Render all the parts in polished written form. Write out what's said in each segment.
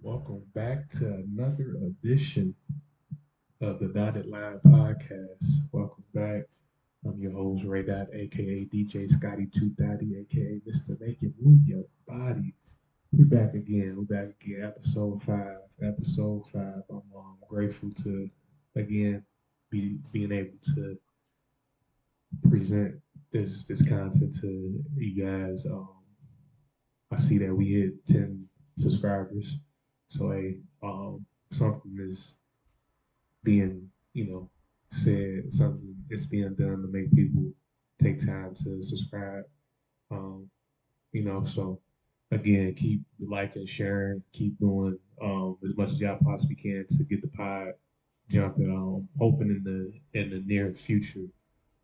Welcome back to another edition of the Dotted Line Podcast. Welcome back. I'm your host, Ray Dot, aka DJ Scotty Two Dotty, aka Mr. Make It Move Your Body. We're back again. Episode five. Episode five. I'm grateful to again be being able to present this content to you guys. I see that we hit 10 subscribers. So something is being, said, something is being done to make people take time to subscribe. Um, so again, keep liking, sharing, keep doing as much as y'all possibly can to get the pod jumping. Hoping in the near future,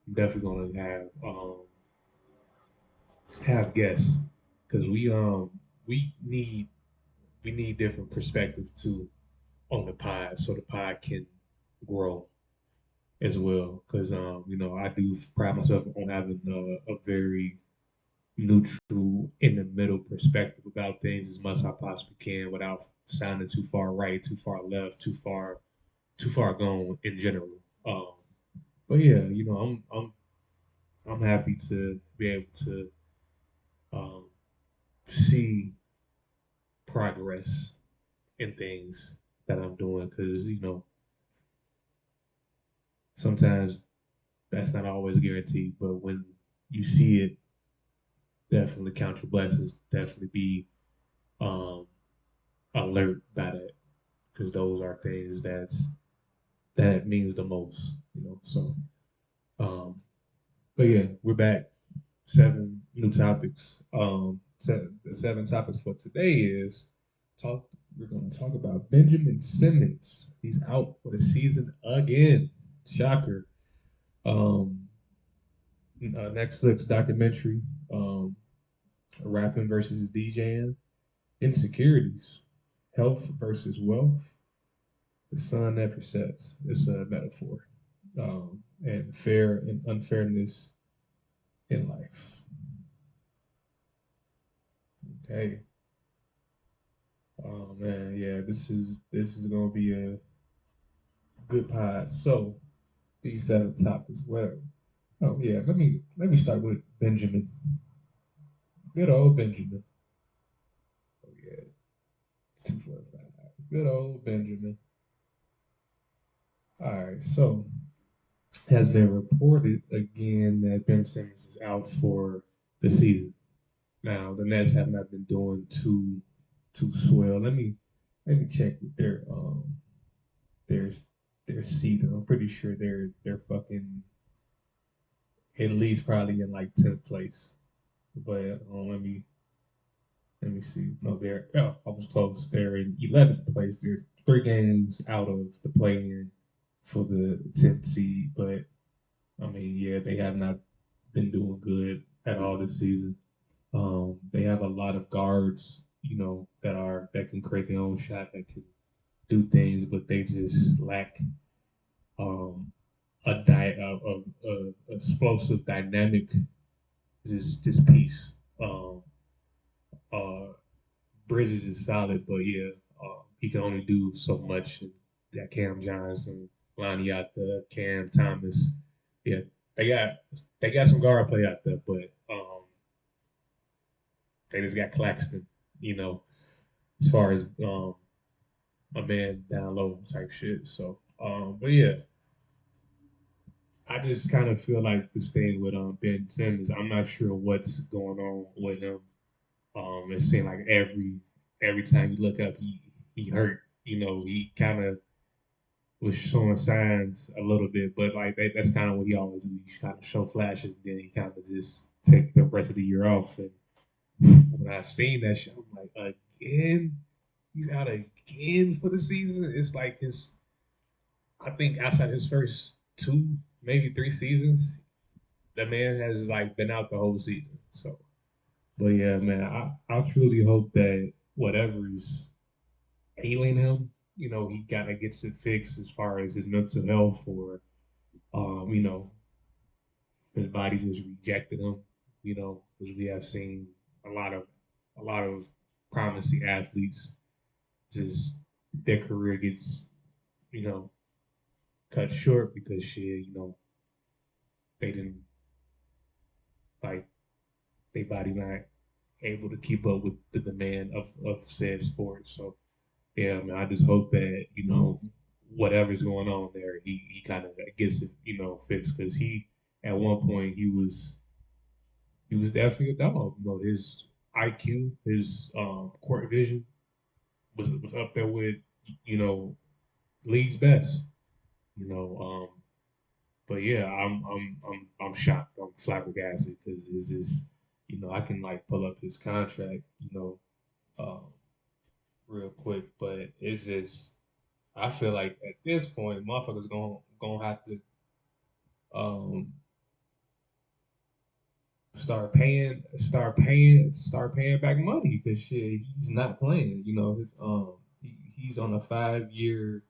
I'm definitely gonna have guests because we we need different perspectives too on the pod so the pod can grow as well. Because I do pride myself on having a very neutral, in the middle perspective about things as much as I possibly can without sounding too far right, too far left, too far gone in general. Um, but yeah, I'm happy to be able to um, see progress in things that I'm doing because sometimes that's not always guaranteed, but when you see it, definitely count your blessings. Definitely be um, alert by that because those are things that means the most. So, um, but yeah, we're back. Seven new topics. The seven topics for today is talk. We're going to talk about Benjamin Simmons. He's out for the season again. Shocker. Um, Netflix documentary. Um, Rapping versus DJing. Insecurities. Health versus wealth. The sun never sets. It's a metaphor. And fair and unfairness in life. Okay. Oh man, yeah, this is gonna be a good pod. So these seven topics. Well, oh yeah, let me start with Benjamin. Good old Benjamin. Oh yeah, 245. Good old Benjamin. All right, so it has been reported again that Ben Simmons is out for the season. Now the Nets have not been doing too swell. Let me check with their their season. I'm pretty sure they're fucking at least probably in like 10th place. But let me see. No, I was close. They're in 11th place. They're 3 games out of the play-in for the 10th seed. But I mean, yeah, they have not been doing good at all this season. They have a lot of guards, that can create their own shot, that can do things, but they just lack um, a explosive, dynamic this piece. Uh, Bridges is solid, but yeah, he can only do so much. And got Cam Johnson, Lonnie out there, Cam Thomas. Yeah, they got they got some guard play out there, but they just got Claxton. You know, as far as a man down low type shit. So, but yeah, I just kind of feel like this thing with Ben Simmons. I'm not sure what's going on with him. It seemed like every time you look up, he hurt. He kind of was showing signs a little bit, but like that's kind of what he always do. He kind of show flashes, and then he kind of just take the rest of the year off. And when I seen that shit, I'm like, again, he's out again for the season. It's like I think outside his first two, maybe 3 seasons, the man has like been out the whole season. So, but yeah, man, I truly hope that whatever's ailing him, he kind of gets it fixed as far as his mental health or, um, you know, his body just rejected him, because we have seen a lot of a lot of promising athletes just their career gets, you know, cut short because shit, they didn't like their body not able to keep up with the demand of said sport. So yeah, man, I just hope that, whatever's going on there, he kind of gets it, fixed because he at one point he was definitely a dog. His IQ, his court vision was up there with, you know, league's best. You know, but yeah, I'm shocked. I'm flabbergasted because it's just, I can like pull up his contract, um, real quick, but it's just I feel like at this point, motherfuckers gonna have to um start paying back money because shit, he's not playing. He's on a 5 year,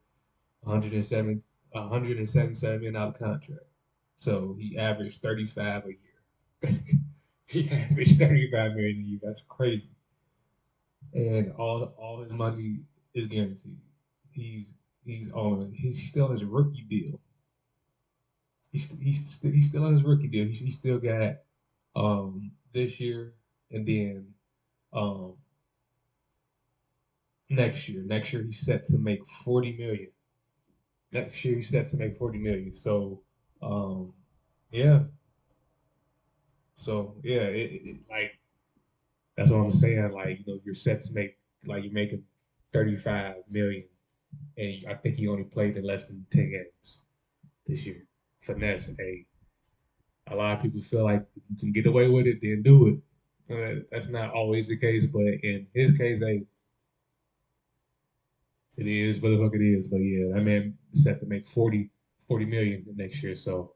107 177 out of contract. So he averaged 35 a year. He averaged 35 million a year. That's crazy. And all his money is guaranteed. He's he's still his rookie deal. He's still on his rookie deal. He still got this year and then um next year. Next year he's set to make 40 million. Next year he's set to make 40 million. So um yeah. So yeah, like that's what I'm saying. Like, you're set to make like you're making 35 million and I think he only played in less than 10 games this year. Finesse, a lot of people feel like if you can get away with it, then do it. That's not always the case, but in his case, hey, it is what the fuck it is. But yeah, that man is set to make 40 million next year. So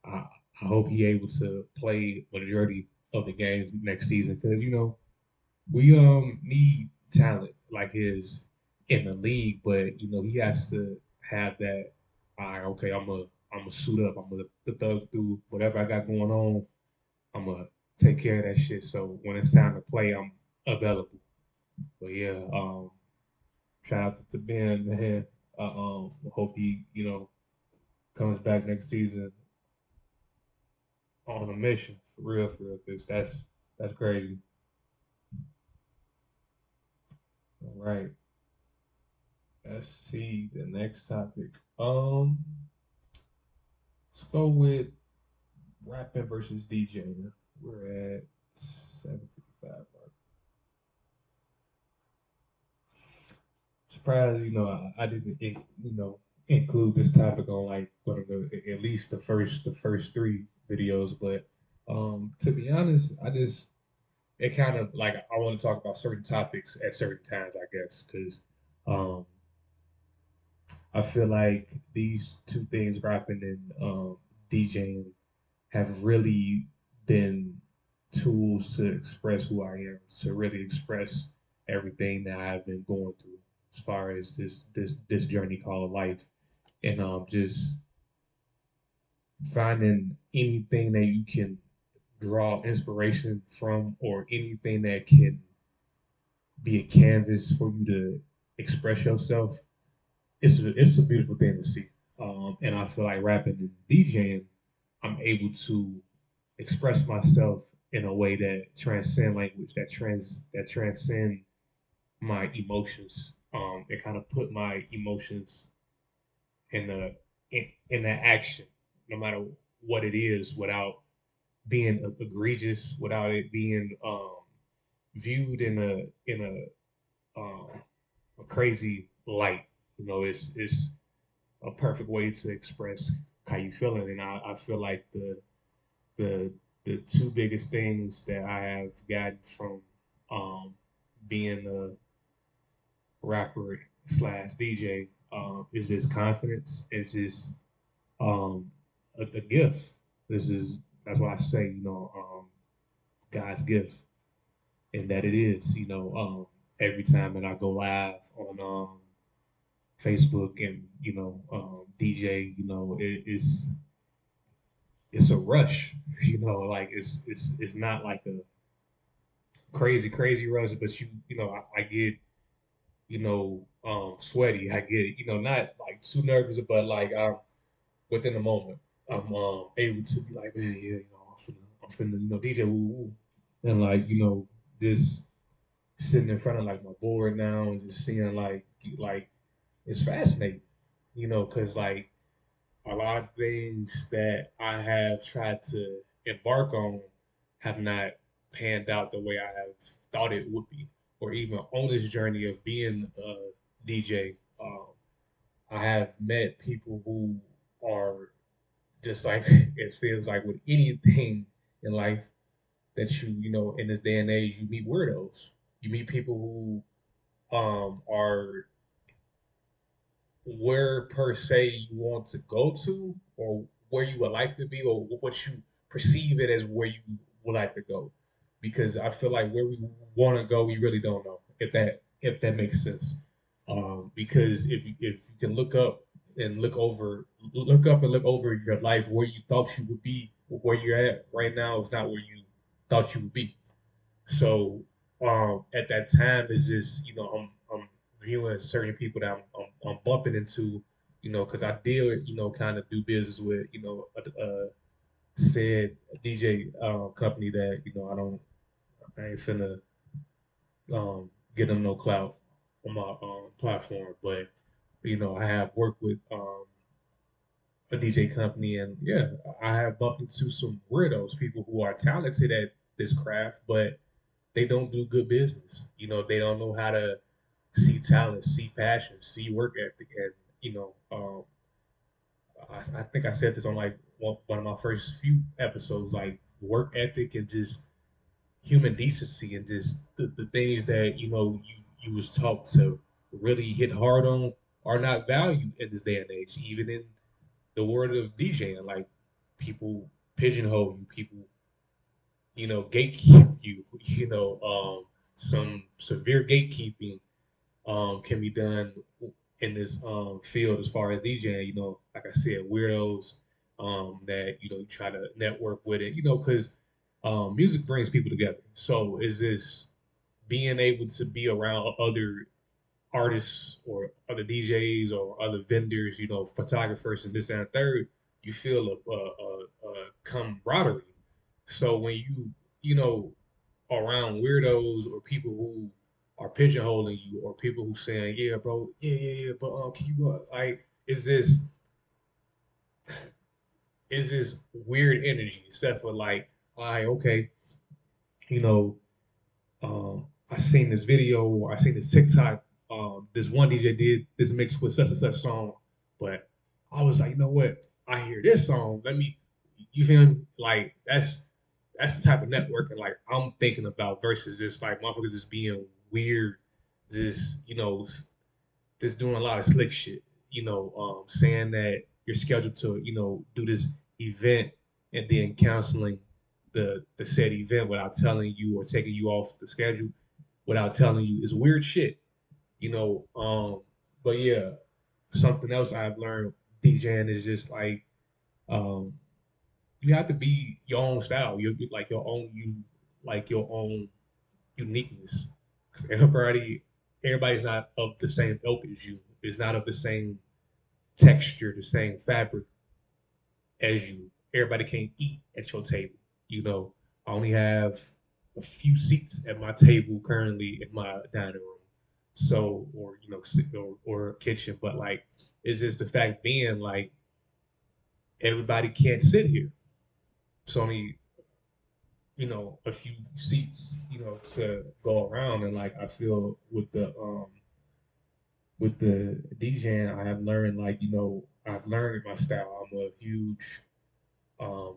I hope he able to play majority of the games next season because we need talent like his in the league, but he has to have that. All right, okay, I'm gonna suit up. I'm gonna thug through whatever I got going on. I'm gonna take care of that shit. So when it's time to play, I'm available. But yeah, shout out to Ben, man. Hope he, comes back next season on a mission for real, because that's crazy. All right, let's see the next topic. Let's go with rapping versus DJing. We're at 7:55. Surprised, I didn't, include this topic on like one of the at least the first three videos. But to be honest, I just it kind of like I want to talk about certain topics at certain times, I guess, because um, I feel like these two things, rapping and DJing, have really been tools to express who I am, to really express everything that I've been going through as far as this journey called life, and just finding anything that you can draw inspiration from, or anything that can be a canvas for you to express yourself. It's a beautiful thing to see, and I feel like rapping and DJing, I'm able to express myself in a way that transcend language, that transcend my emotions, and kind of put my emotions in the in that action, no matter what it is, without being egregious, without it being viewed in a crazy light. It's a perfect way to express how you feeling, and I feel like the the two biggest things that I have gotten from um, being a rapper slash DJ is this confidence. It's just a gift. That's why I say God's gift, and that it is. Every time that I go live on Facebook and DJ, it's a rush. Like it's not like a crazy rush, but I get sweaty. I get it. Not like too nervous, but like within the moment, I'm able to be like, man, yeah, I'm finna, DJ woo woo, and like, just sitting in front of like my board now and just seeing like it's fascinating, because like a lot of things that I have tried to embark on have not panned out the way I have thought it would be, or even on this journey of being a DJ. I have met people who are just like it feels like with anything in life that in this day and age, you meet weirdos. You meet people who are where per se you want to go to, or where you would like to be, or what you perceive it as where you would like to go. Because I feel like where we want to go, we really don't know if that makes sense. Because if you can look up and look over your life, where you thought you would be, where you're at right now is not where you thought you would be. So at that time, it's just I'm viewing certain people that I'm bumping into, because I did kind of do business with said DJ company that I ain't finna get them no clout on my platform, but I have worked with a DJ company, and yeah, I have bumped into some weirdos, people who are talented at this craft, but they don't do good business. They don't know how to see talent, see passion, see work ethic, and I think I said this on like one of my first few episodes, like work ethic and just human decency and just the things that you was taught to really hit hard on are not valued in this day and age, even in the world of DJing. Like people pigeonhole you, people gatekeep you. Some severe gatekeeping can be done in this field as far as DJing. Like I said, weirdos that you try to network with it. Because music brings people together. So is this being able to be around other artists or other DJs or other vendors, photographers and this and that third, you feel a camaraderie. So when you know, around weirdos or people who are pigeonholing you or people who saying, yeah, bro, yeah, but can you like, is this weird energy except for like, all right, okay, you know, I seen this video or I seen this TikTok. This one DJ did this mix with such and such song, but I was like, you know what? I hear this song. Let me, you feel me? Like that's the type of networking like I'm thinking about versus just like motherfuckers just being weird, just just doing a lot of slick shit. Saying that you're scheduled to do this event and then canceling the said event without telling you or taking you off the schedule without telling you is weird shit. You know, but yeah, something else I've learned DJing is just like um, you have to be your own style. You like your own like your own uniqueness. Because everybody's not of the same ilk as you. Is not of the same texture, the same fabric as you. Everybody can't eat at your table. I only have a few seats at my table currently in my dining room. So, or or kitchen, but like, it's just the fact being like everybody can't sit here. It's only a few seats to go around, and like I feel with the DJing, I have learned like I've learned my style. I'm a huge um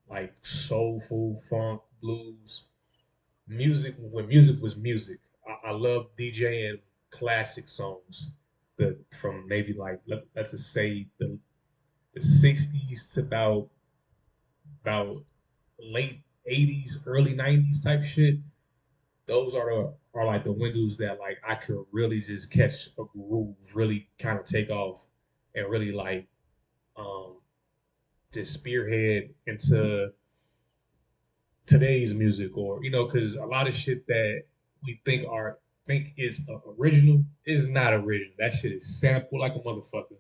like soulful funk blues music when music was music. I love DJing classic songs that from maybe like let's just say the 60s to about late 80s, early 90s type shit. Those are like the windows that like I could really just catch a groove, really kind of take off, and really like um just spearhead into today's music, or because a lot of shit that we think are think is original is not original. That shit is sampled like a motherfucker,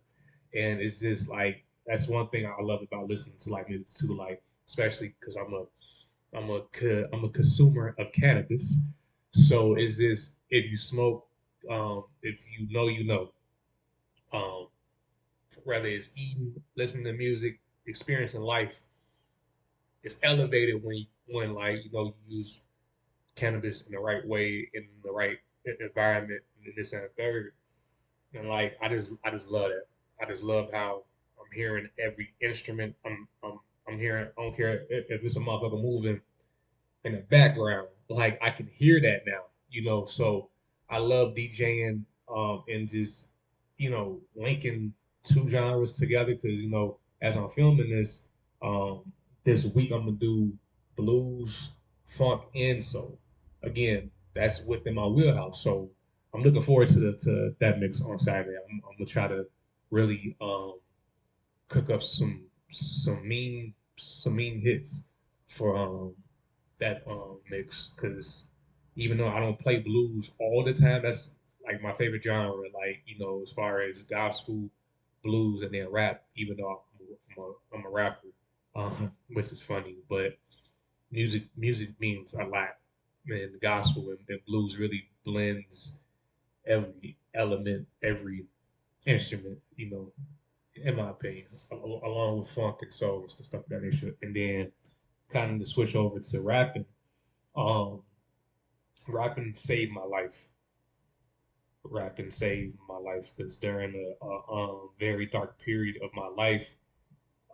and it's just like that's one thing I love about listening to like music too. Like especially because I'm a consumer of cannabis, so it's just if you smoke, if you know, you know, um, whether it's eating, listening to music, experiencing life, it's elevated when like you use cannabis in the right way in the right environment and this and the third. And like I just love that. I just love how I'm hearing every instrument. I'm hearing. I don't care if it's a motherfucker moving in the background. Like I can hear that now. So I love DJing and just linking two genres together because as I'm filming um this week I'm gonna do blues, funk, and soul. Again, that's within my wheelhouse. So I'm looking forward to that mix on Saturday. I'm gonna try to really cook up some mean hits for that mix because even though I don't play blues all the time, that's like my favorite genre. Like as far as gospel, blues, and then rap. Even though I'm a rapper, which is funny, but music means a lot. And the gospel and blues really blends every element, every instrument. In my opinion, along with funk and soul and stuff of that nature. And then kind of to switch over to rapping. Um, Rapping saved my life. Rapping saved my life because during a very dark period of my life,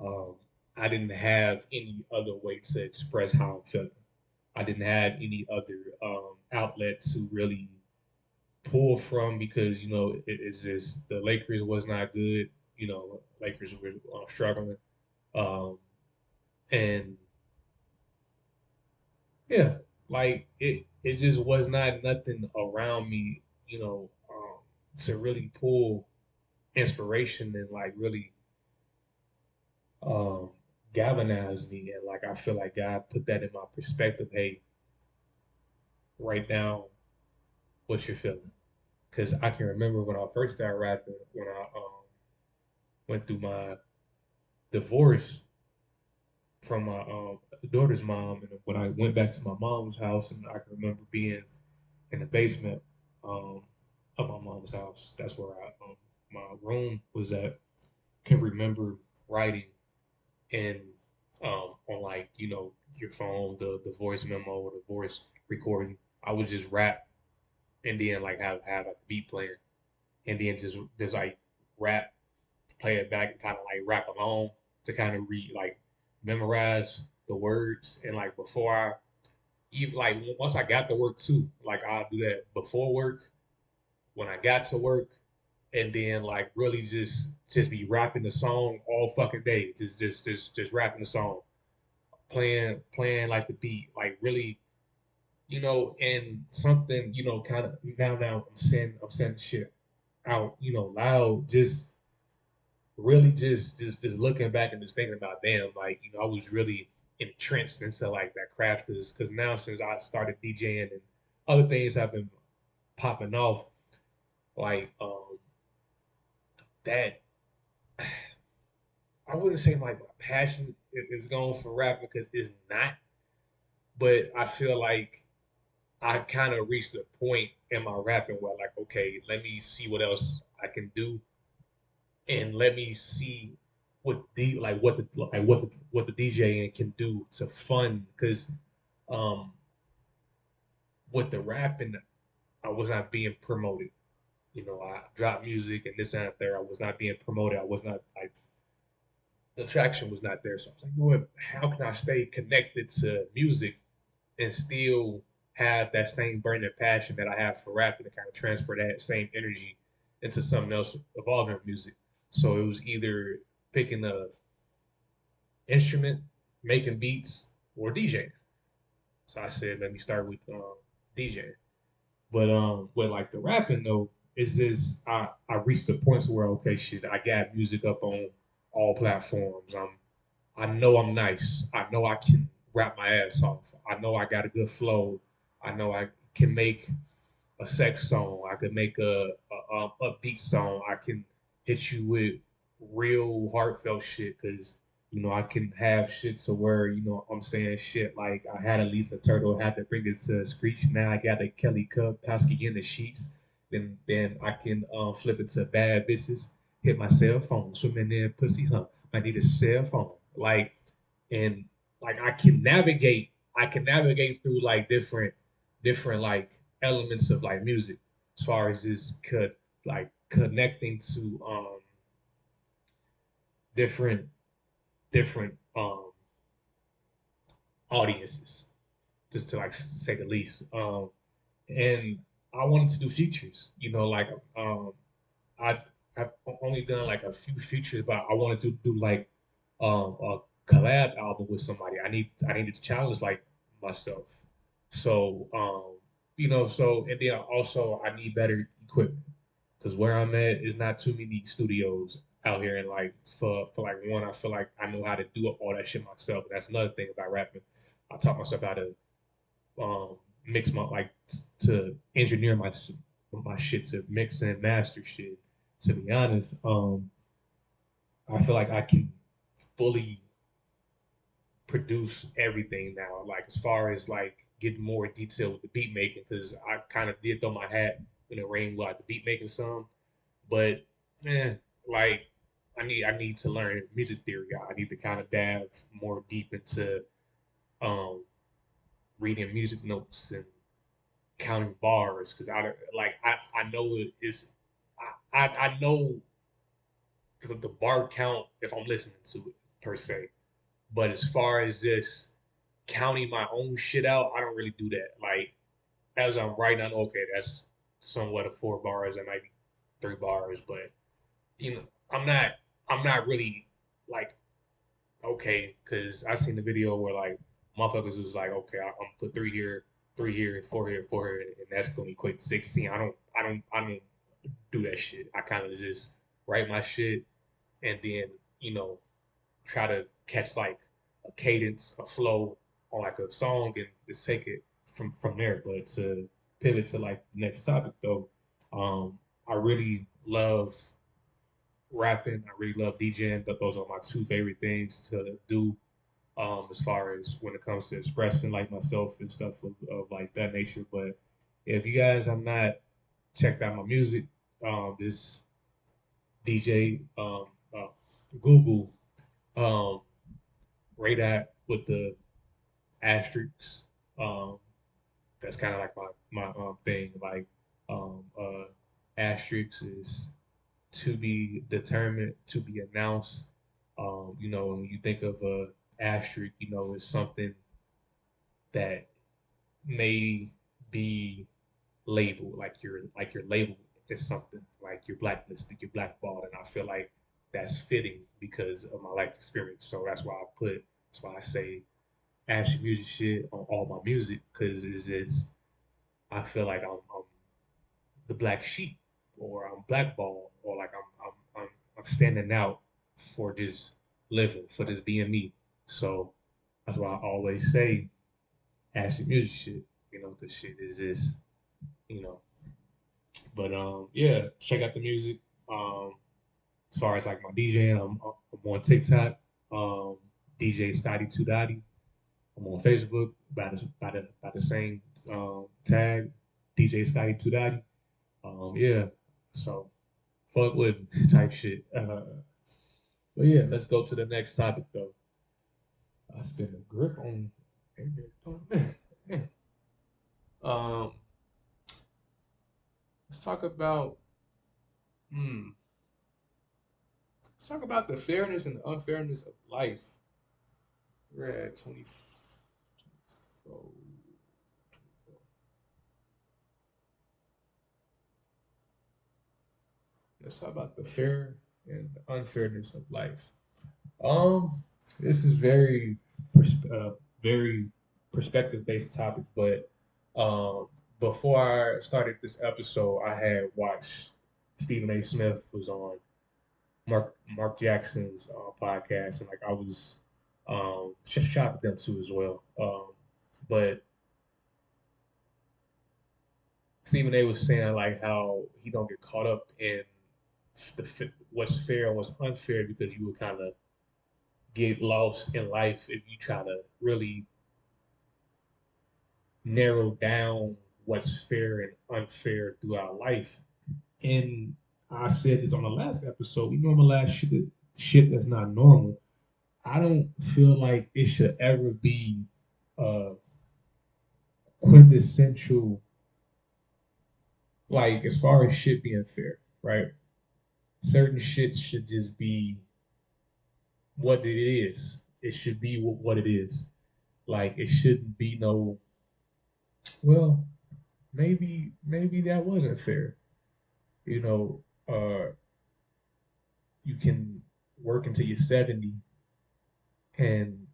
um, I didn't have any other way to express how I'm feeling. I didn't have any other outlet to really pull from because it's just the Lakers was not good. Lakers were struggling, um, and yeah, like it just was not nothing around me, to really pull inspiration and like really um galvanize me. And like I feel like God put that in my perspective. Hey, write down what you're feeling. Cause I can remember when I first started rapping, when I went through my divorce from my daughter's mom, and when I went back to my mom's house, and I can remember being in the basement um, of my mom's house. That's where my room was at. Can remember writing and on like your phone, the voice memo or the voice recording. I would just rap and then like have like a beat playing and then just like rap, play it back and kind of like rap along to kind of read like memorize the words and like before I even like once I got to work too, like I'll do that before work when I got to work, and then like really just be rapping the song all fucking day, just rapping the song, playing like the beat, like really, and something, kind of now I'm saying shit out, loud, just really just looking back and just thinking about damn, like I was really entrenched into like that craft because now since I started DJing and other things have been popping off, like that I wouldn't say like my passion is going for rap because it's not, but I feel like I kind of reached a point in my rapping where like, okay, let me see what else I can do, and let me see what the DJing can do to fund because um with the rapping I was not being promoted. I dropped music and this and that there. I was not being promoted. I was not like the traction was not there. So I was like, how can I stay connected to music and still have that same burning passion that I have for rapping to kind of transfer that same energy into something else evolving music. So it was either picking a instrument, making beats, or DJing. So I said, let me start with DJing. But with like the rapping though, it's just I reached the point where okay, shit, I got music up on all platforms. I know I'm nice. I know I can rap my ass off. I know I got a good flow. I know I can make a sex song. I could make a upbeat song. I can hit you with real heartfelt shit because I can have shit to where I'm saying shit like I had a Lisa Turtle had to bring it to Screech. Now I got a Kelly Kapowski in the sheets. Then I can flip it to bad bitches. Hit my cell phone, swimming in pussy hump. I need a cell phone, and like I can navigate through like different like elements of like music as far as this could like connecting to different different audiences, just to like say the least. And I wanted to do features, like I I've only done like a few features, but I wanted to do like a collab album with somebody. I needed to challenge like myself. So and then also I need better equipment because where I'm at is not too many studios out here, and like for like one, I feel like I know how to do all that shit myself. And that's another thing about rapping. I taught myself how to mix my like to engineer my shit to mix and master shit. To be honest, I feel like I can fully produce everything now. Like as far as like getting more detail with the beat making, because I kind of did throw my hat in the ring with like the beat making some, but like I need to learn music theory. I need to kind of dive more deep into um reading music notes and counting bars because I know it is I know the bar count if I'm listening to it per se. But as far as this counting my own shit out, I don't really do that. Like as I'm writing, I know okay, that's somewhat of 4 bars, that might be 3 bars, but you know, I'm not I'm not really like okay, because I seen the video where like motherfuckers was like, okay, I'm gonna put 3 here, 4 here, 4 here, and that's gonna equate to 16. I don't do that shit. I kind of just write my shit and then you know try to catch like a cadence, a flow on like a song, and just take it from there. But to pivot to like the next topic though, I really love rapping. I really love DJing. But those are my two favorite things to do. As far as when it comes to expressing like myself and stuff of like that nature. But if you guys have not checked out my music, this DJ Google radar with the asterisks. Um, that's kind of like my thing. Like asterisks is to be determined, to be announced. When you think of a asterisk, it's something that may be labeled like your label is something like you're blacklisted, you're blackballed, and I feel like that's fitting because of my life experience. So that's why I say action music shit on all my music because it's I feel like I'm the black sheep or I'm blackballed or like I'm standing out for just living for just being me. So that's why I always say action music shit, because shit is this, you know. But yeah, check out the music. Um, as far as like my DJing, I'm on TikTok, um, DJ Scotty Two Dotty. I'm on Facebook by the same tag, DJ Scotty Two Dotty. Yeah, so fuck with me type shit. But yeah, let's go to the next topic though. I spent a grip on. um, let's talk about. Hmm, let's talk about the fairness and the unfairness of life. We're at 24. Let's talk about the fair and the unfairness of life. Um, this is very perspective based topic, but before I started this episode, I had watched Stephen A. Smith was on Mark Jackson's podcast, and like I was shocked at them too as well. But Stephen A was saying like how he don't get caught up in what's fair and what's unfair because you would kind of get lost in life if you try to really narrow down what's fair and unfair throughout life. And I said this on the last episode. We normalize shit that's not normal. I don't feel like it should ever be a quintessential, like as far as shit being fair, right? Certain shit should just be what it is. It should be what it is. Like it shouldn't be no, well, maybe that wasn't fair. You know, you can work until you're 70 and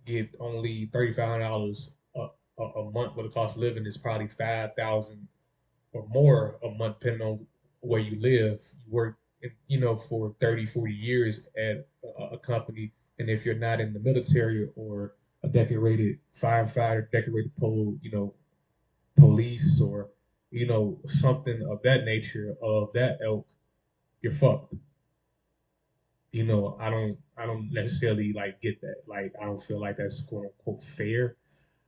get only $3,500 a month, but the cost of living is probably 5,000 or more a month, depending on where you live. You work, for 30, 40 years at a company, and if you're not in the military or a decorated firefighter, decorated police, or something of that nature, of that ilk, you're fucked. I don't necessarily like get that. Like I don't feel like that's quote unquote fair.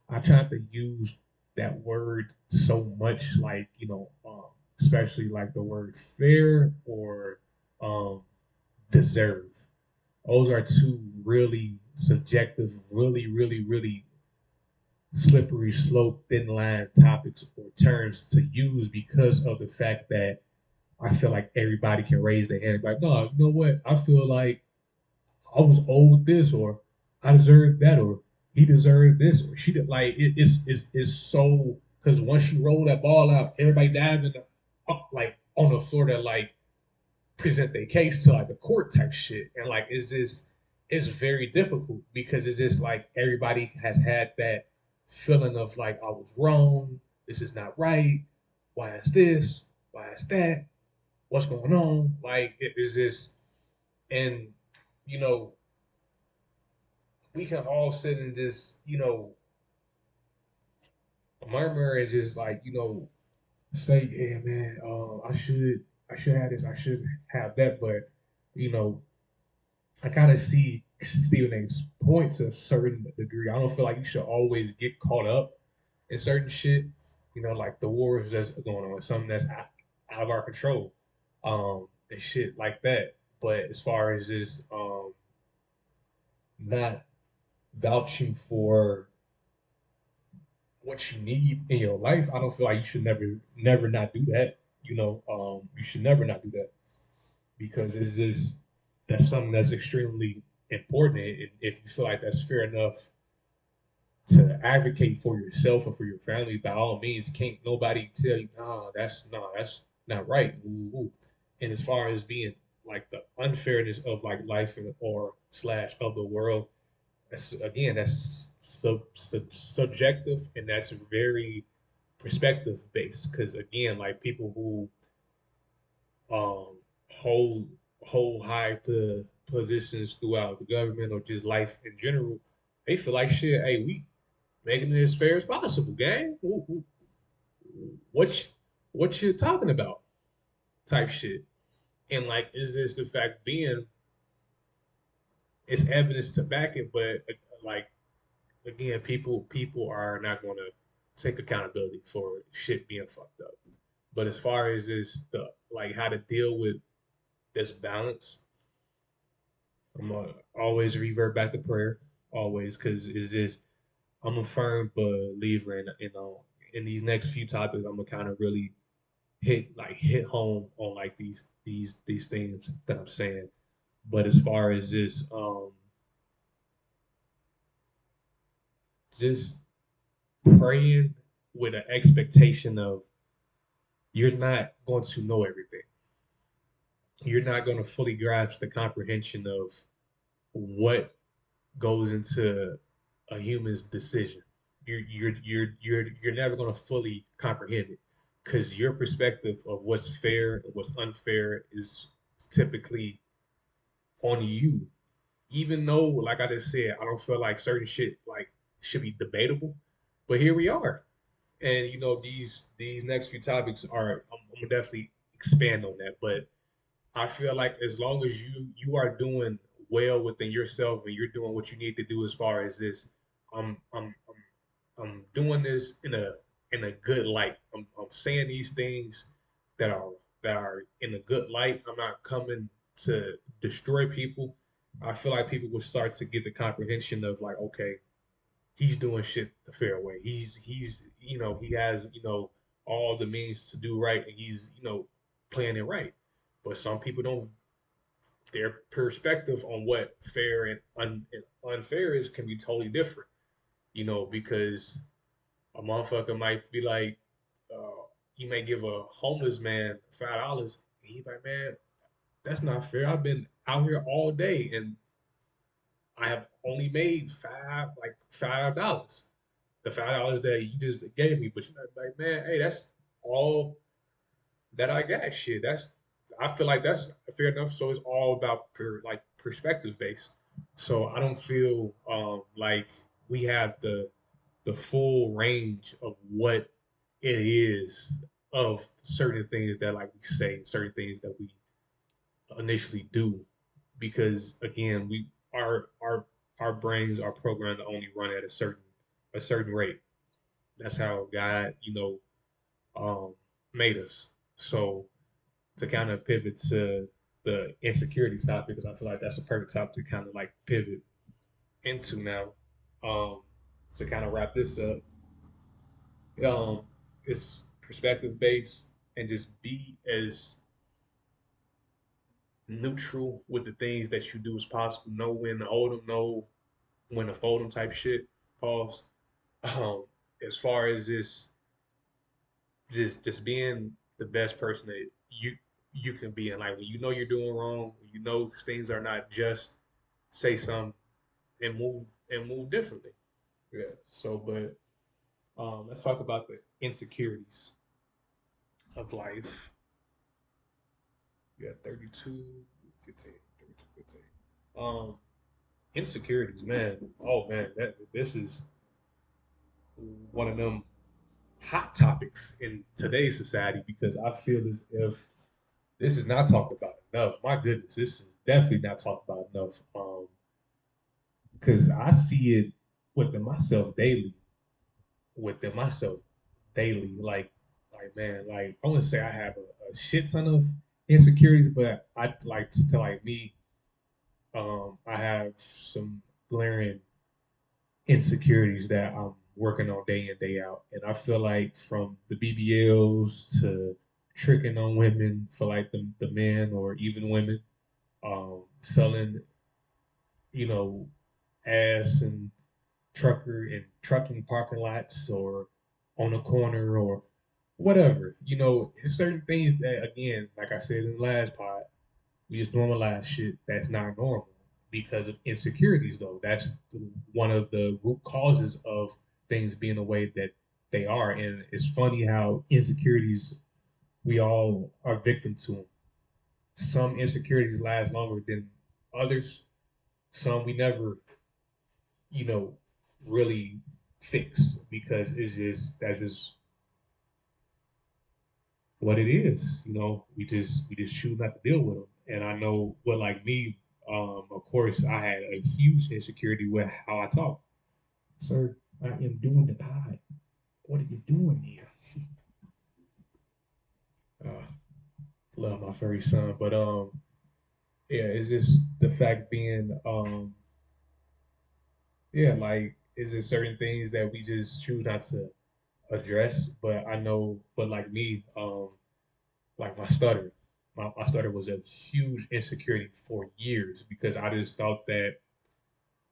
I try not to use that word so much, like especially like the word fair or um, deserve. Those are two really subjective, really, really, really slippery slope, thin line topics or terms to use because of the fact that I feel like everybody can raise their hand, like, no, you know what? I feel like I was owed this, or I deserved that, or he deserved this, or she did. Like it's so, because once you roll that ball out, everybody diving up like on the floor to like present their case to like the court type shit, and like it's very difficult because it's just like everybody has had that feeling of like I was wrong, this is not right, why is this, why is that, what's going on, like it is just, and you know we can all sit and just, murmur and just like, say, yeah, man, I should have this, I should have that, but you know, I kind of see Stephen A's point to a certain degree. I don't feel like you should always get caught up in certain shit. Like the wars that's going on, something that's out of our control, and shit like that. But as far as just not vouching for what you need in your life, I don't feel like you should never not do that. You should never not do that because it's just that's something that's extremely important. And if you feel like that's fair enough to advocate for yourself or for your family, by all means, can't nobody tell you, that's not right. Ooh, ooh. And as far as being like the unfairness of like life or slash of the world, that's subjective, and that's very perspective based. Because again, like people who um hold hold high positions throughout the government or just life in general, they feel like shit. Hey, we making it as fair as possible, gang. What what you talking about? Type shit. And like, is this the fact being? It's evidence to back it, but like again, people are not going to take accountability for shit being fucked up. But as far as this, the like how to deal with this balance, I'm gonna always revert back to prayer, always, because it's just I'm a firm believer in in these next few topics. I'm gonna kind of really hit home on like these things that I'm saying. But as far as just praying with an expectation of you're not going to know everything. You're not going to fully grasp the comprehension of what goes into a human's decision. You're never going to fully comprehend it because your perspective of what's fair and what's unfair is typically on you. Even though, like I just said, I don't feel like certain shit like should be debatable, but here we are. And these next few topics are I'm gonna definitely expand on that. But I feel like as long as you are doing well within yourself and you're doing what you need to do as far as this, I'm I'm I'm doing this in a good light. I'm saying these things that are that are in a good light. I'm not coming to destroy people. I feel like people will start to get the comprehension of like, okay, he's doing shit the fair way. He's he has all the means to do right, and he's playing it right. But some people don't. Their perspective on what fair and unfair is can be totally different. Because a motherfucker might be like, you may give a homeless man $5, and he's like, man, that's not fair. I've been out here all day, and I have only made $5. The $5 that you just gave me, but you're not like, man, hey, that's all that I got. Shit, I feel like that's fair enough. So it's all about perspective based. So I don't feel like we have the full range of what it is of certain things that like we say, certain things that we initially do, because again, our brains are programmed to only run at a certain rate. That's how God, um, made us. So to kind of pivot to the insecurity topic, because I feel like that's a perfect topic to kind of like pivot into now. Um, to kind of wrap this up, um, it's perspective based and just be as neutral with the things that you do as possible. Know when to hold them, know when to fold them type shit. Pause. Um, as far as this, just being the best person that you can be, and like when you know you're doing wrong, when you know things are not just, say something and move differently. Yeah. So, but let's talk about the insecurities of life. You got 32, 15, 32, 15. Insecurities, man. Oh man, this is one of them hot topics in today's society because I feel as if this is not talked about enough. My goodness, this is definitely not talked about enough. Because I see it within myself daily, within myself daily. Like man, like I want to say I have a shit ton of insecurities, but I like to tell like me, I have some glaring insecurities that I'm working on day in day out, and I feel like from the BBLs to tricking on women for like the men or even women, selling you know ass and trucking parking lots or on the corner or whatever. It's certain things that again, like I said in the last pod, we just normalize shit that's not normal because of insecurities, though. That's one of the root causes of things being the way that they are. And it's funny how insecurities, we all are victim to them. Some insecurities last longer than others. Some we never, you know, really fix because that's just what it is. We just choose not to deal with them. And I know, what like me, of course, I had a huge insecurity with how I talk. Sir, I am doing the pod. What are you doing here? Uh, love my furry son, but yeah, it's just the fact being, yeah, like, is there certain things that we just choose not to address? But I know, but like me, like my stutter. My stutter was a huge insecurity for years because I just thought that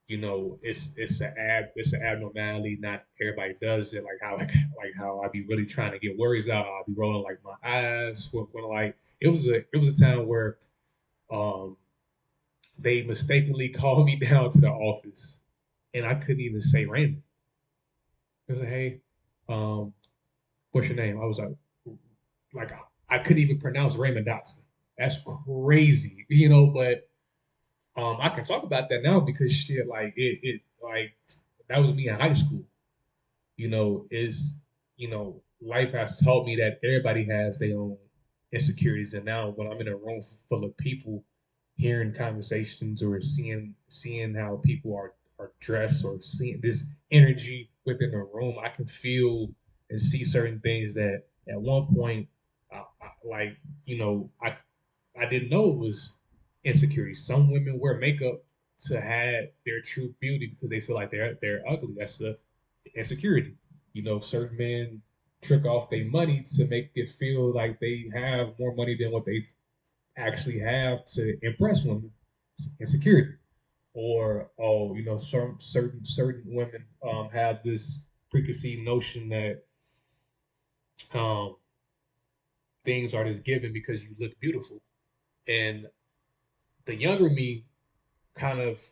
it's an abnormality. Not everybody does it. Like how I be really trying to get words out. I'll be rolling like my eyes. When like it was a time where um they mistakenly called me down to the office and I couldn't even say Raymond. It was like, hey, um, what's your name? I was like I couldn't even pronounce Raymond Dotson. That's crazy, but I can talk about that now because shit, like it like that was me in high school. Is life has taught me that everybody has their own insecurities. And now when I'm in a room full of people, hearing conversations or seeing how people are dressed or seeing this energy within the room, I can feel and see certain things that at one point, like I didn't know it was insecurity. Some women wear makeup to hide their true beauty because they feel like they're ugly. That's the insecurity. Certain men trick off their money to make it feel like they have more money than what they actually have to impress women. Insecurity. Or certain women have this preconceived notion that um, things are just given because you look beautiful. And the younger me kind of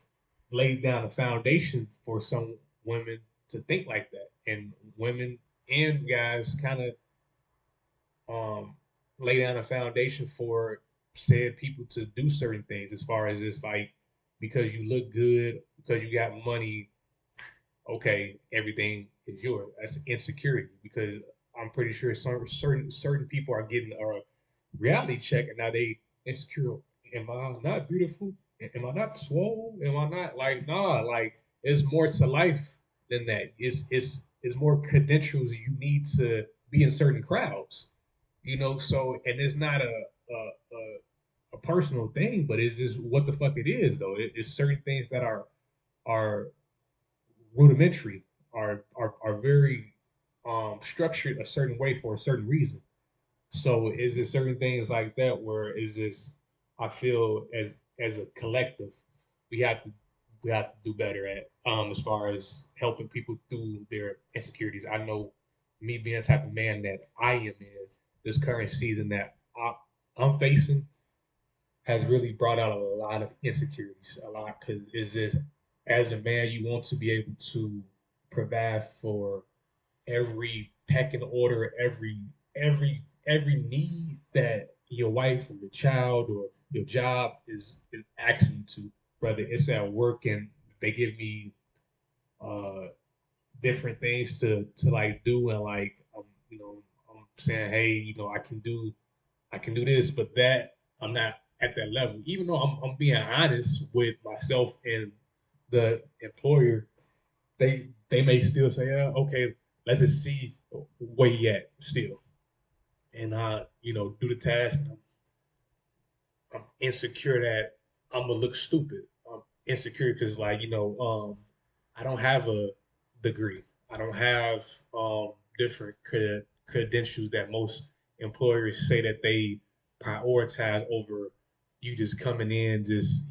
laid down a foundation for some women to think like that, and women and guys kind of um, lay down a foundation for said people to do certain things, as far as it's like because you look good, because you got money, okay, everything is yours. That's insecurity, because I'm pretty sure certain people are getting a reality check and now they insecure. Am I not beautiful? Am I not swole? Am I not like nah? Like it's more to life than that. It's more credentials you need to be in certain crowds. So and it's not a personal thing, but it's just what the fuck it is though. It's certain things that are rudimentary, are very structured a certain way for a certain reason. So is there certain things like that where is this? I feel as a collective, we have to we have to do better at as far as helping people through their insecurities. I know me being the type of man that I am in this current season that I'm facing has really brought out a lot of insecurities, a lot, because it's just as a man you want to be able to provide for every pecking order, every need that your wife or your child or your job is asking you to, whether it's at work and they give me uh different things to like do, and like I'm saying, hey, I can do this, but that I'm not at that level. Even though I'm being honest with myself and the employer, they may still say, okay, let's just see where you at still, and do the task. I'm insecure that I'm gonna look stupid. I'm insecure because I don't have a degree. I don't have different credentials that most employers say that they prioritize over you just coming in, just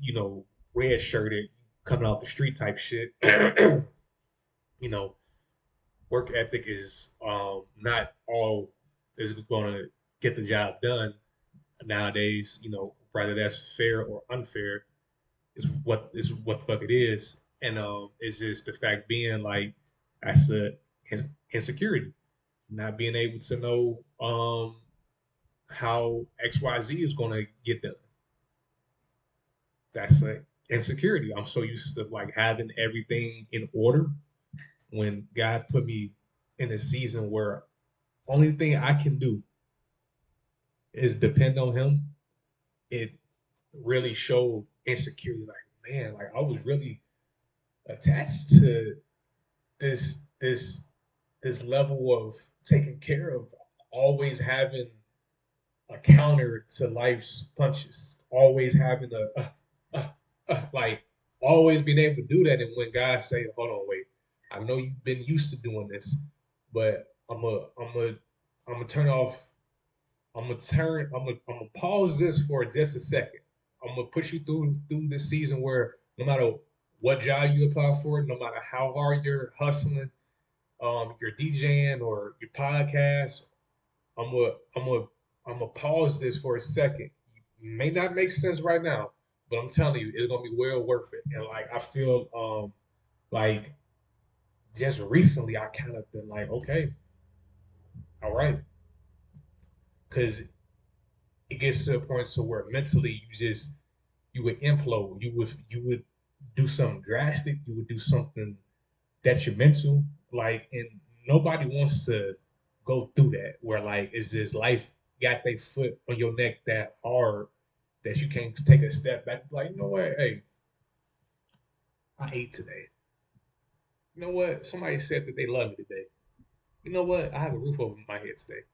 red shirted, coming off the street type shit. you know, Work ethic is not all is going to get the job done nowadays. Whether that's fair or unfair is what the fuck it is, and it's just the fact being like that's a insecurity, not being able to know how XYZ is going to get done. That's a insecurity. I'm so used to like having everything in order when God put me in a season where only thing I can do is depend on Him. It really showed insecurity. Like, man, like I was really attached to this this level of taking care of, always having a counter to life's punches, always having like always being able to do that. And when God say, "Hold on, wait, I know you've been used to doing this, but I'm gonna turn off. I'm gonna pause this for just a second. I'm gonna put you through this season where no matter what job you apply for, no matter how hard you're hustling, you're DJing or your podcast, I'm gonna I'm gonna I'm gonna pause this for a second. It may not make sense right now, but I'm telling you, it's gonna be well worth it. And like I feel like just recently I kind of been like, okay, all right, because it gets to a point to where mentally you would implode. You would do something drastic. You would do something detrimental. Like, and nobody wants to. go through that where like is this life got their foot on your neck that hard that you can't take a step back, like, you know what, hey, I ate today. You know what? Somebody said that they love me today. You know what? I have a roof over my head today.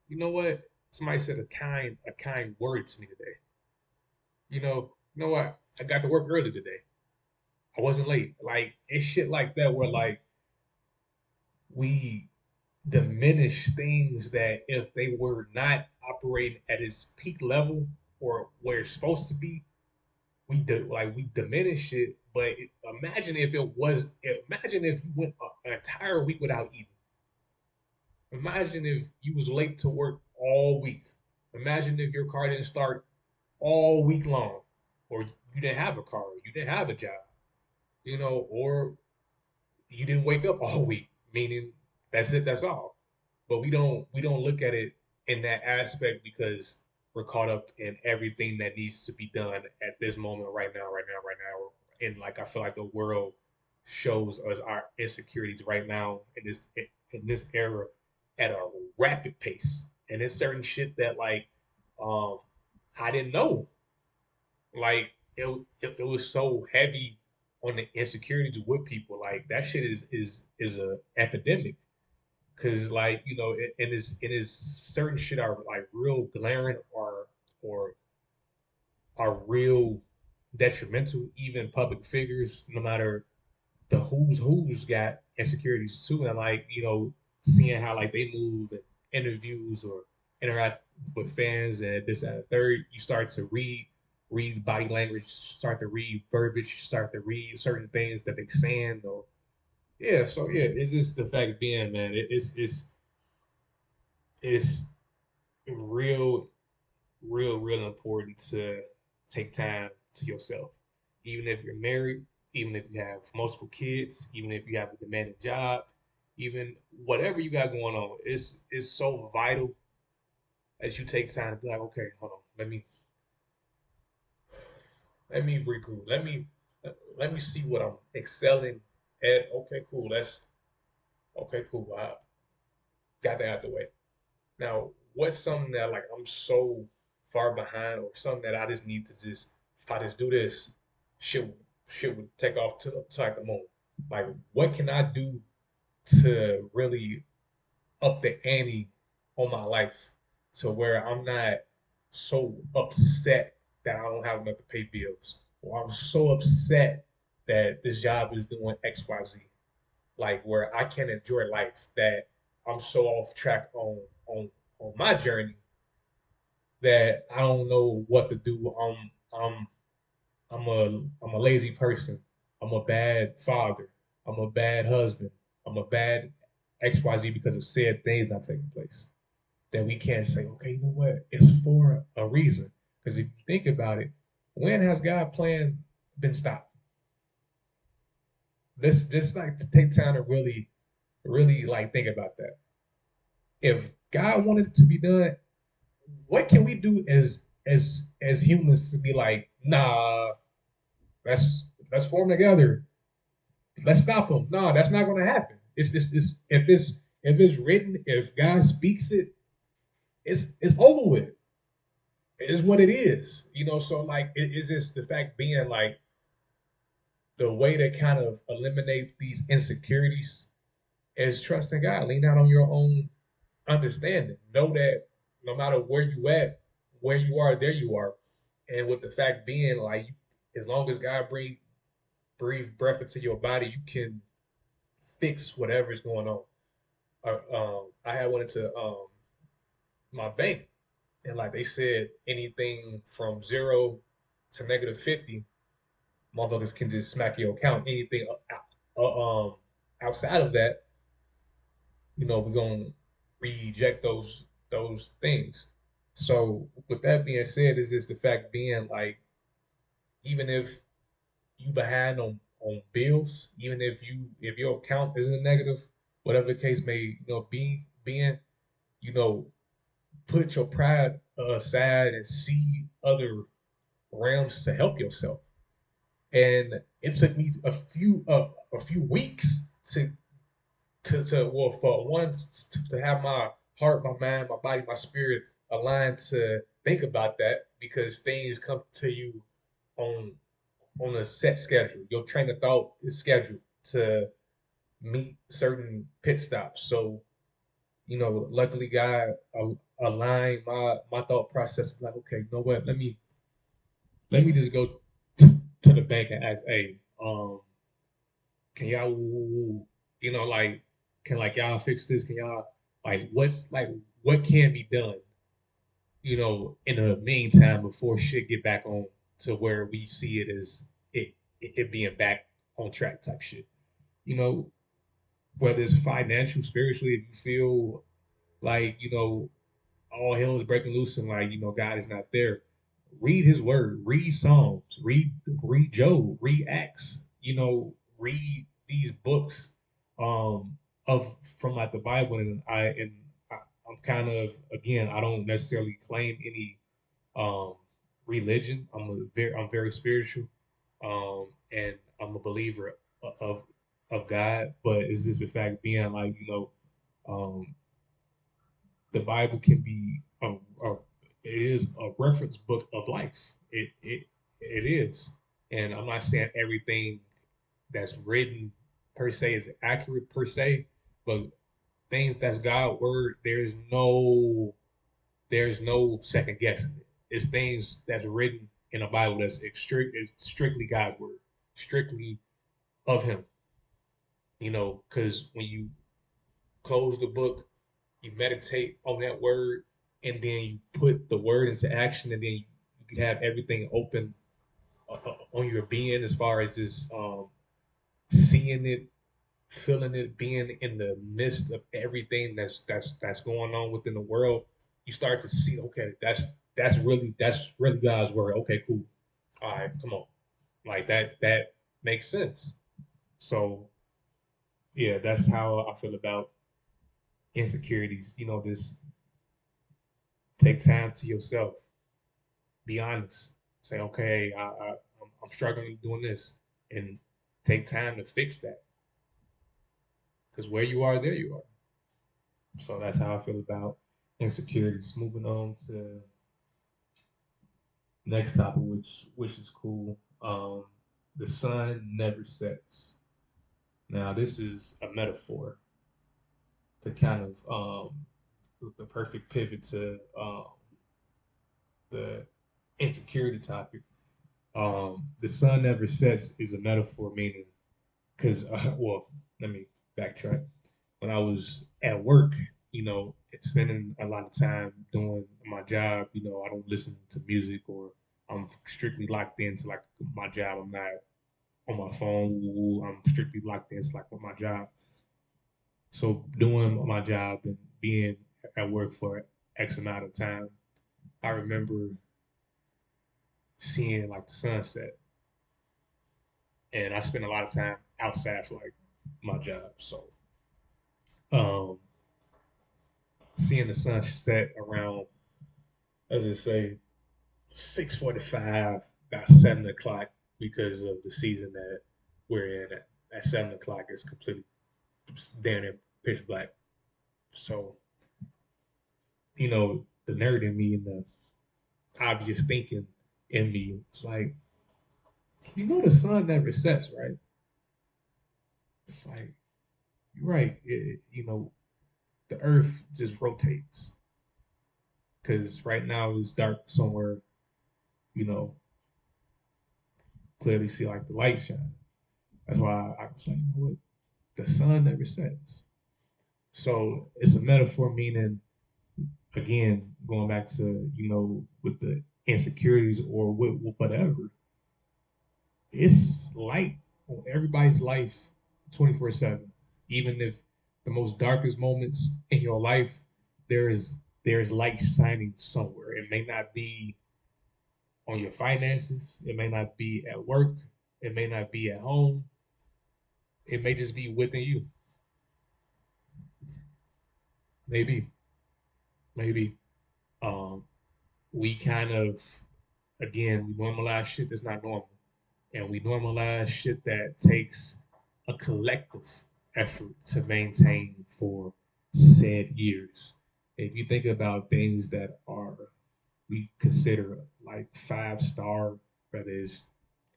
You know what? Somebody said a kind word to me today. You know what? I got to work early today. I wasn't late. Like it's shit like that where like we diminish things that if they were not operating at its peak level or where it's supposed to be, we diminish it. But imagine if it was. Imagine if you went an entire week without eating. Imagine if you was late to work all week. Imagine if your car didn't start all week long, or you didn't have a car, you didn't have a job, or you didn't wake up all week. Meaning that's it, that's all. But we don't look at it in that aspect because we're caught up in everything that needs to be done at this moment, right now, right now, right now. And like I feel like the world shows us our insecurities right now in this era at a rapid pace. And it's certain shit that like um I didn't know. Like it was so heavy on the insecurities with people. Like that shit is a epidemic. Cause like it is certain shit are like real glaring or are real detrimental. Even public figures, no matter the who's got insecurities too, and like seeing how like they move in interviews or interact with fans and this and the third, you start to read body language, start to read verbiage, start to read certain things that they saying. Or yeah, so yeah, it's just the fact being, man, it's real, real important to take time to yourself. Even if you're married, even if you have multiple kids, even if you have a demanding job, even whatever you got going on, it's so vital as you take time to be like, okay, hold on, let me regroup. Let me see what I'm excelling at. Okay, cool. That's okay, cool. I got that out the way. Now, what's something that like I'm so far behind, or something that I just need to just if I just do this, shit shit would take off to like the moon. Like, what can I do to really up the ante on my life to where I'm not so upset that I don't have enough to pay bills, or I'm so upset that this job is doing X, Y, Z. Like where I can enjoy life that I'm so off track on my journey that I don't know what to do. I'm a lazy person. I'm a bad father. I'm a bad husband. I'm a bad XYZ because of said things not taking place. That we can't say, okay, you know what? It's for a reason. Because if you think about it, when has God plan been stopped? Let's just like to take time to really, really like think about that. If God wanted it to be done, what can we do as humans to be like, nah, let's form together. Let's stop them. No, that's not going to happen. It's if it's written, if God speaks it, it's over with. It's what it is. So like it's just the fact being like the way to kind of eliminate these insecurities is trusting God. Lean out on your own understanding. Know that no matter where you at, where you are, there you are. And with the fact being like, as long as God breathe breath into your body, you can fix whatever is going on. I had went into my bank, and like they said, anything from 0 to -50, motherfuckers can just smack your account. Anything outside of that, we're gonna reject those things. So with that being said, is just the fact being like, even if you behind on bills, even if your account is in the negative, whatever the case may be being, you know, put your pride aside and see other realms to help yourself. And it took me a few weeks to well, for one, to have my heart, my mind, my body, my spirit aligned to think about that because things come to you on a set schedule. Your train of thought is scheduled to meet certain pit stops. So, luckily God aligned my thought process. Like, okay, you know what? Let me just go to the bank and ask, hey, can y'all, like, can like y'all fix this? Can y'all what can be done, in the meantime before shit get back on to where we see it as it being back on track type shit. You know, whether it's financial, spiritually, if you feel like, all hell is breaking loose and like, God is not there. Read his word, read Psalms, read Job, read Acts, read these books of from like the Bible I'm kind of, again, I don't necessarily claim any um religion. I'm very spiritual. And I'm a believer of God, but it's just the fact being like, um the Bible can be it is a reference book of life. It is, and I'm not saying everything that's written per se is accurate per se, but things that's God word, there's no second guessing it. It's things that's written in the Bible that's it's strictly God's word, strictly of Him. Because when you close the book, you meditate on that word, and then you put the word into action, and then you have everything open on your being as far as this seeing it, feeling it, being in the midst of everything that's going on within the world. You start to see, okay, that's really God's word. Okay, cool. All right, come on, like that makes sense. So yeah, that's how I feel about insecurities. This take time to yourself. Be honest. Say, okay, I'm struggling doing this, and take time to fix that. Because where you are, there you are. So that's how I feel about insecurities. Moving on to next topic, which is cool. The sun never sets. Now, this is a metaphor to kind of the perfect pivot to the insecurity topic. The sun never sets is a metaphor, meaning because well, let me backtrack. When I was at work, spending a lot of time doing my job, I don't listen to music, or I'm strictly locked into like my job. I'm not on my phone. I'm strictly locked into like with my job. So doing my job and being at work for X amount of time, I remember seeing like the sunset, and I spent a lot of time outside for like my job. So um, seeing the sun set around, let's just say 6:45, about 7 o'clock, because of the season that we're in. At 7 o'clock, it's completely damn near pitch black. So the nerd in me and the obvious thinking in me was like, the sun never sets, right? It's like, you're right. The Earth just rotates because right now it's dark somewhere. You know, clearly see like the light shine. That's why I was like, what? The sun never sets. So it's a metaphor, meaning, again, going back to, with the insecurities or whatever, it's light on everybody's life 24/7. Even if the most darkest moments in your life, there's light shining somewhere. It may not be on your finances, it may not be at work, it may not be at home, it may just be within you. Maybe, maybe. Um, we kind of, again, we normalize shit that's not normal, and we normalize shit that takes a collective effort to maintain for said years. If you think about things that are we consider like 5 star, whether it's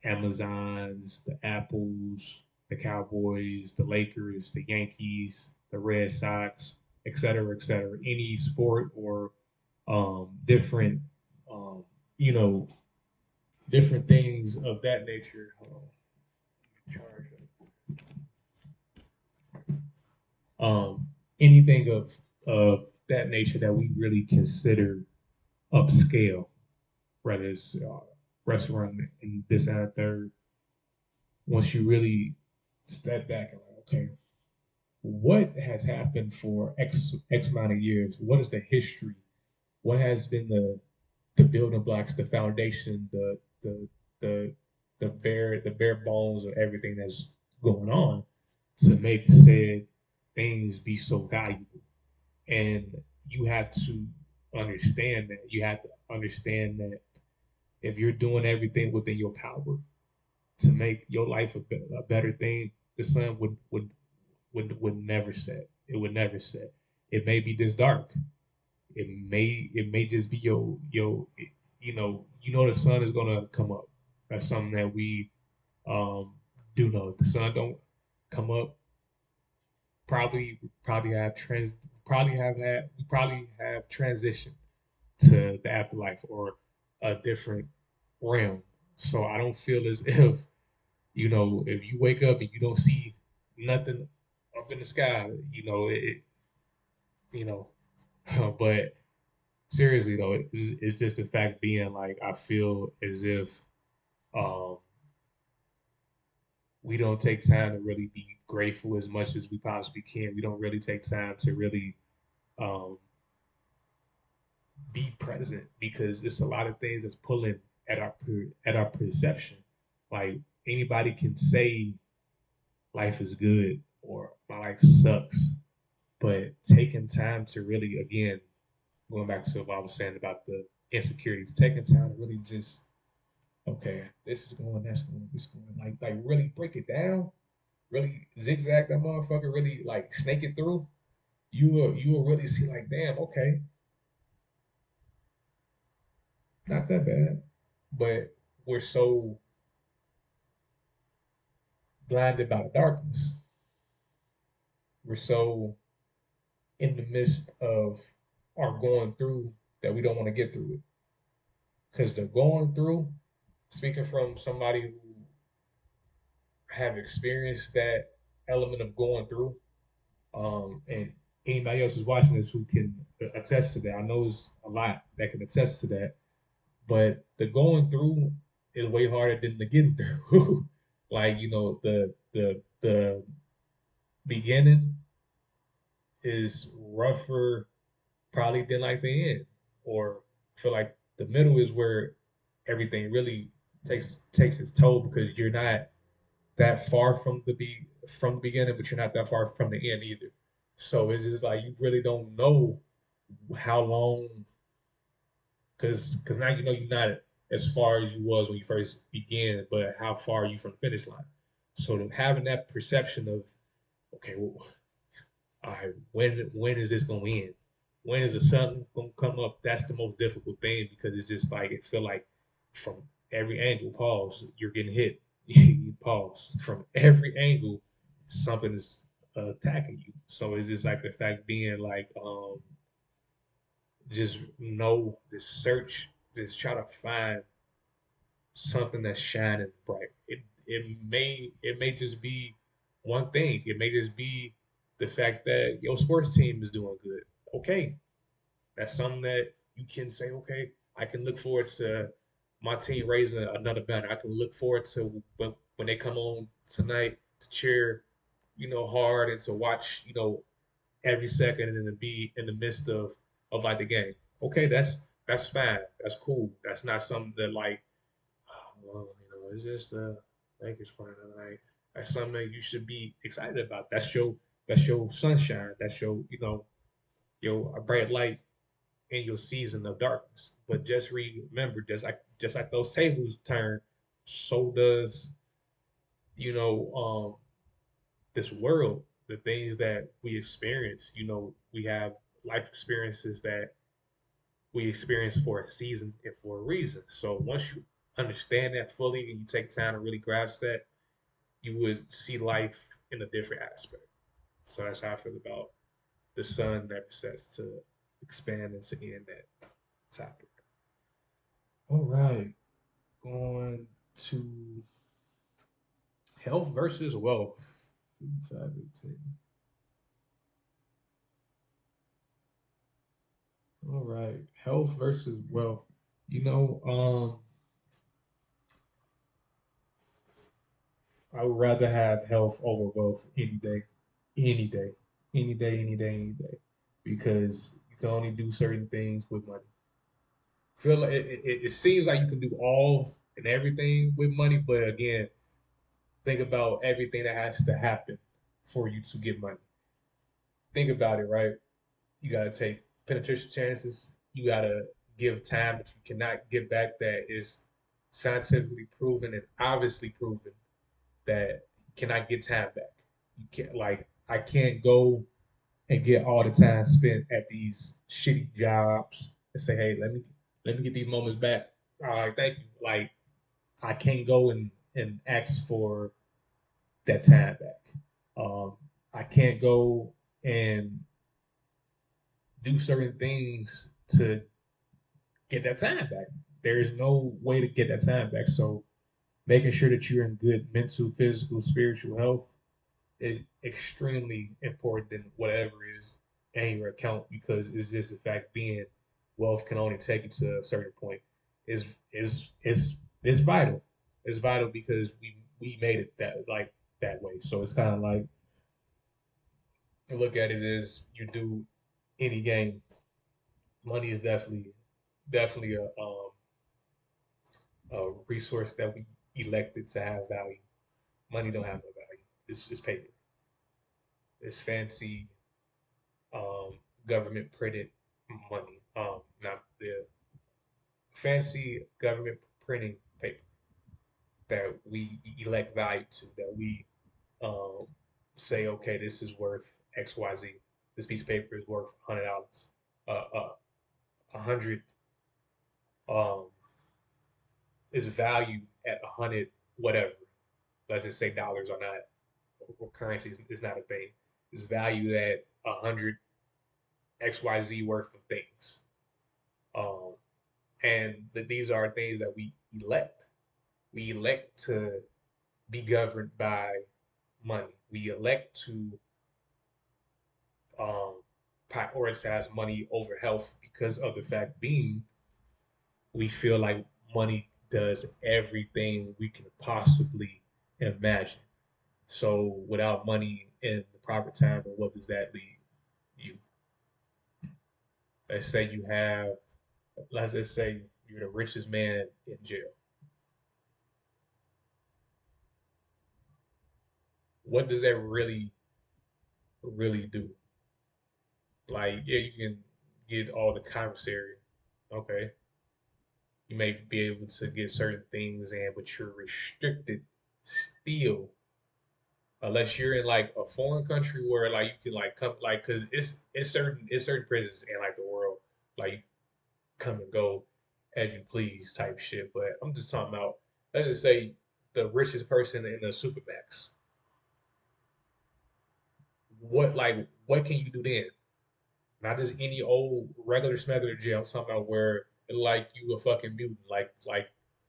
Amazons, the Apples, the Cowboys, the Lakers, the Yankees, the Red Sox, et cetera, et cetera. Any sport or different, um, you know, different things of that nature. Charge anything of that nature that we really consider upscale, whether it's restaurant and this and that third. Once you really step back and like, okay, what has happened for X amount of years? What is the history? What has been the building blocks, the foundation, the the bare bones of everything that's going on to make said things be so valuable? And you have to understand that. You have to understand that if you're doing everything within your power to make your life a better thing, the sun would never set. It would never set. It may be this dark. It may just be your you know the sun is gonna come up. That's something that we um do know. If the sun don't come up, probably have trans probably have transition to the afterlife or a different realm. So I don't feel as if if you wake up and you don't see nothing up in the sky, you know, but seriously though, it's just the fact being like I feel as if um, we don't take time to really be grateful as much as we possibly can. We don't really take time to really um, be present because it's a lot of things that's pulling at our perception. Like anybody can say life is good or my life sucks, but taking time to really, again, going back to what I was saying about the insecurities, taking time to really just, okay, this is going, that's going, this is going, like really break it down, really zigzag that motherfucker, really like snake it through. You will really see like, damn, okay, not that bad, but we're so blinded by the darkness. We're so in the midst of our going through that we don't want to get through it because the going through. Speaking from somebody who have experienced that element of going through, and anybody else who's watching this who can attest to that. I know it's a lot that can attest to that, but the going through is way harder than the getting through. Like the beginning is rougher probably than like the end, or feel like the middle is where everything really takes its toll because you're not that far from the beginning, but you're not that far from the end either. So it's just like you really don't know how long, because now you're not as far as you was when you first began, but how far are you from the finish line? So having that perception of okay, well, all right, when is this gonna end? When is the sun gonna come up? That's the most difficult thing because it's just like it feel like from every angle, pause, you're getting hit. You pause from every angle, something is attacking you. So it's just like the fact being like, just know, just search, just try to find something that's shining bright. It may just be one thing. It may just be the fact that your sports team is doing good. Okay, that's something that you can say. Okay, I can look forward to my team raising another banner. I can look forward to when they come on tonight to cheer, hard and to watch, every second and to be in the midst of like the game. Okay, that's fine. That's cool. That's not something that like well, it's just Lakers playing tonight. That's something that you should be excited about. That's your sunshine. That's your a bright light in your season of darkness. But just remember, just like those tables turn, so does you know this world. The things that we experience. We have life experiences that we experience for a season and for a reason. So once you understand that fully and you take time to really grasp that, you would see life in a different aspect. So that's how I feel about the sun never sets to expand and to end that topic. All right, going to health versus wealth. 5, 18. All right, health versus wealth. You know, I would rather have health over wealth any day, any day, any day, any day, any day, because you can only do certain things with money. Feel like it seems like you can do all and everything with money, but again, think about everything that has to happen for you to get money. Think about it, right? You got to take penetration chances. You got to give time that you cannot get back. That is scientifically proven and obviously proven that you cannot get time back. You can't like I can't go and get all the time spent at these shitty jobs and say, hey, let me get these moments back. All right, thank you. Like I can't go and ask for that time back. Um, I can't go and do certain things to get that time back. There is no way to get that time back. So making sure that you're in good mental, physical, spiritual health is extremely important than whatever is in your account because it's just the fact being wealth can only take you to a certain point is vital. It's vital because we made it that way. So it's kind of like look at it as you do any game. Money is definitely a resource that we elected to have value. Money don't have no value. It's paper. It's fancy government printed money. Not the fancy government printing paper that we elect value to. That we um, say, okay, this is worth X, Y, Z. This piece of paper is worth $100. 100 um, is valued at 100 whatever. Let's just say dollars are not or currency is not a thing. It's valued at 100 XYZ worth of things. Um, and these are things that we elect. We elect to be governed by money. We elect to um, prioritize money over health because of the fact being we feel like money does everything we can possibly imagine. So without money in the proper time, what does that leave you? Let's say you have, let's just say you're the richest man in jail. What does that really do? Like, yeah, you can get all the commissary, okay. You may be able to get certain things in, but you're restricted still unless you're in like a foreign country where like you can like come like because it's certain prisons in like the world like you come and go as you please type shit. But I'm just talking about let's just say the richest person in the supermax. What can you do then? Not just any old regular smuggler jail. I'm talking about where it like you a fucking mutant, like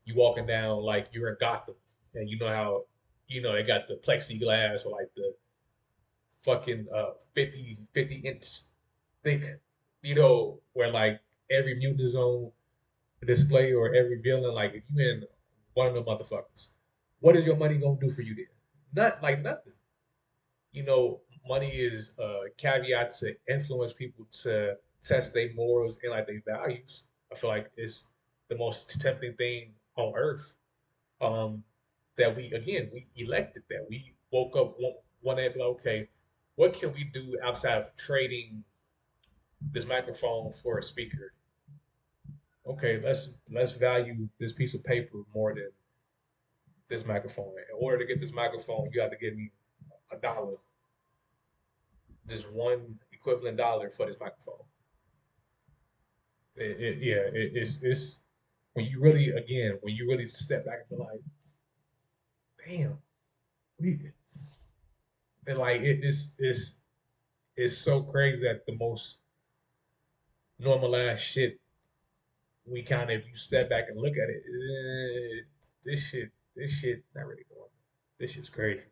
you walking down like you're in Gotham, and you know how they got the plexiglass or like the fucking 50 inch thick, where like every mutant is on display or every villain. Like if you in one of them motherfuckers, what is your money gonna do for you then? Not like nothing. Money is a caveat to influence people to test their morals and like their values. I feel like it's the most tempting thing on earth. Um, that we elected that. We woke up one day and be like, okay, what can we do outside of trading this microphone for a speaker? Okay, let's value this piece of paper more than this microphone. In order to get this microphone, you have to give me $1. Just one equivalent dollar for this microphone. It's when you really again when you really step back and be like, damn, we and like it's so crazy that the most normalized shit we kind of if you step back and look at it, this shit not really normal. This shit's crazy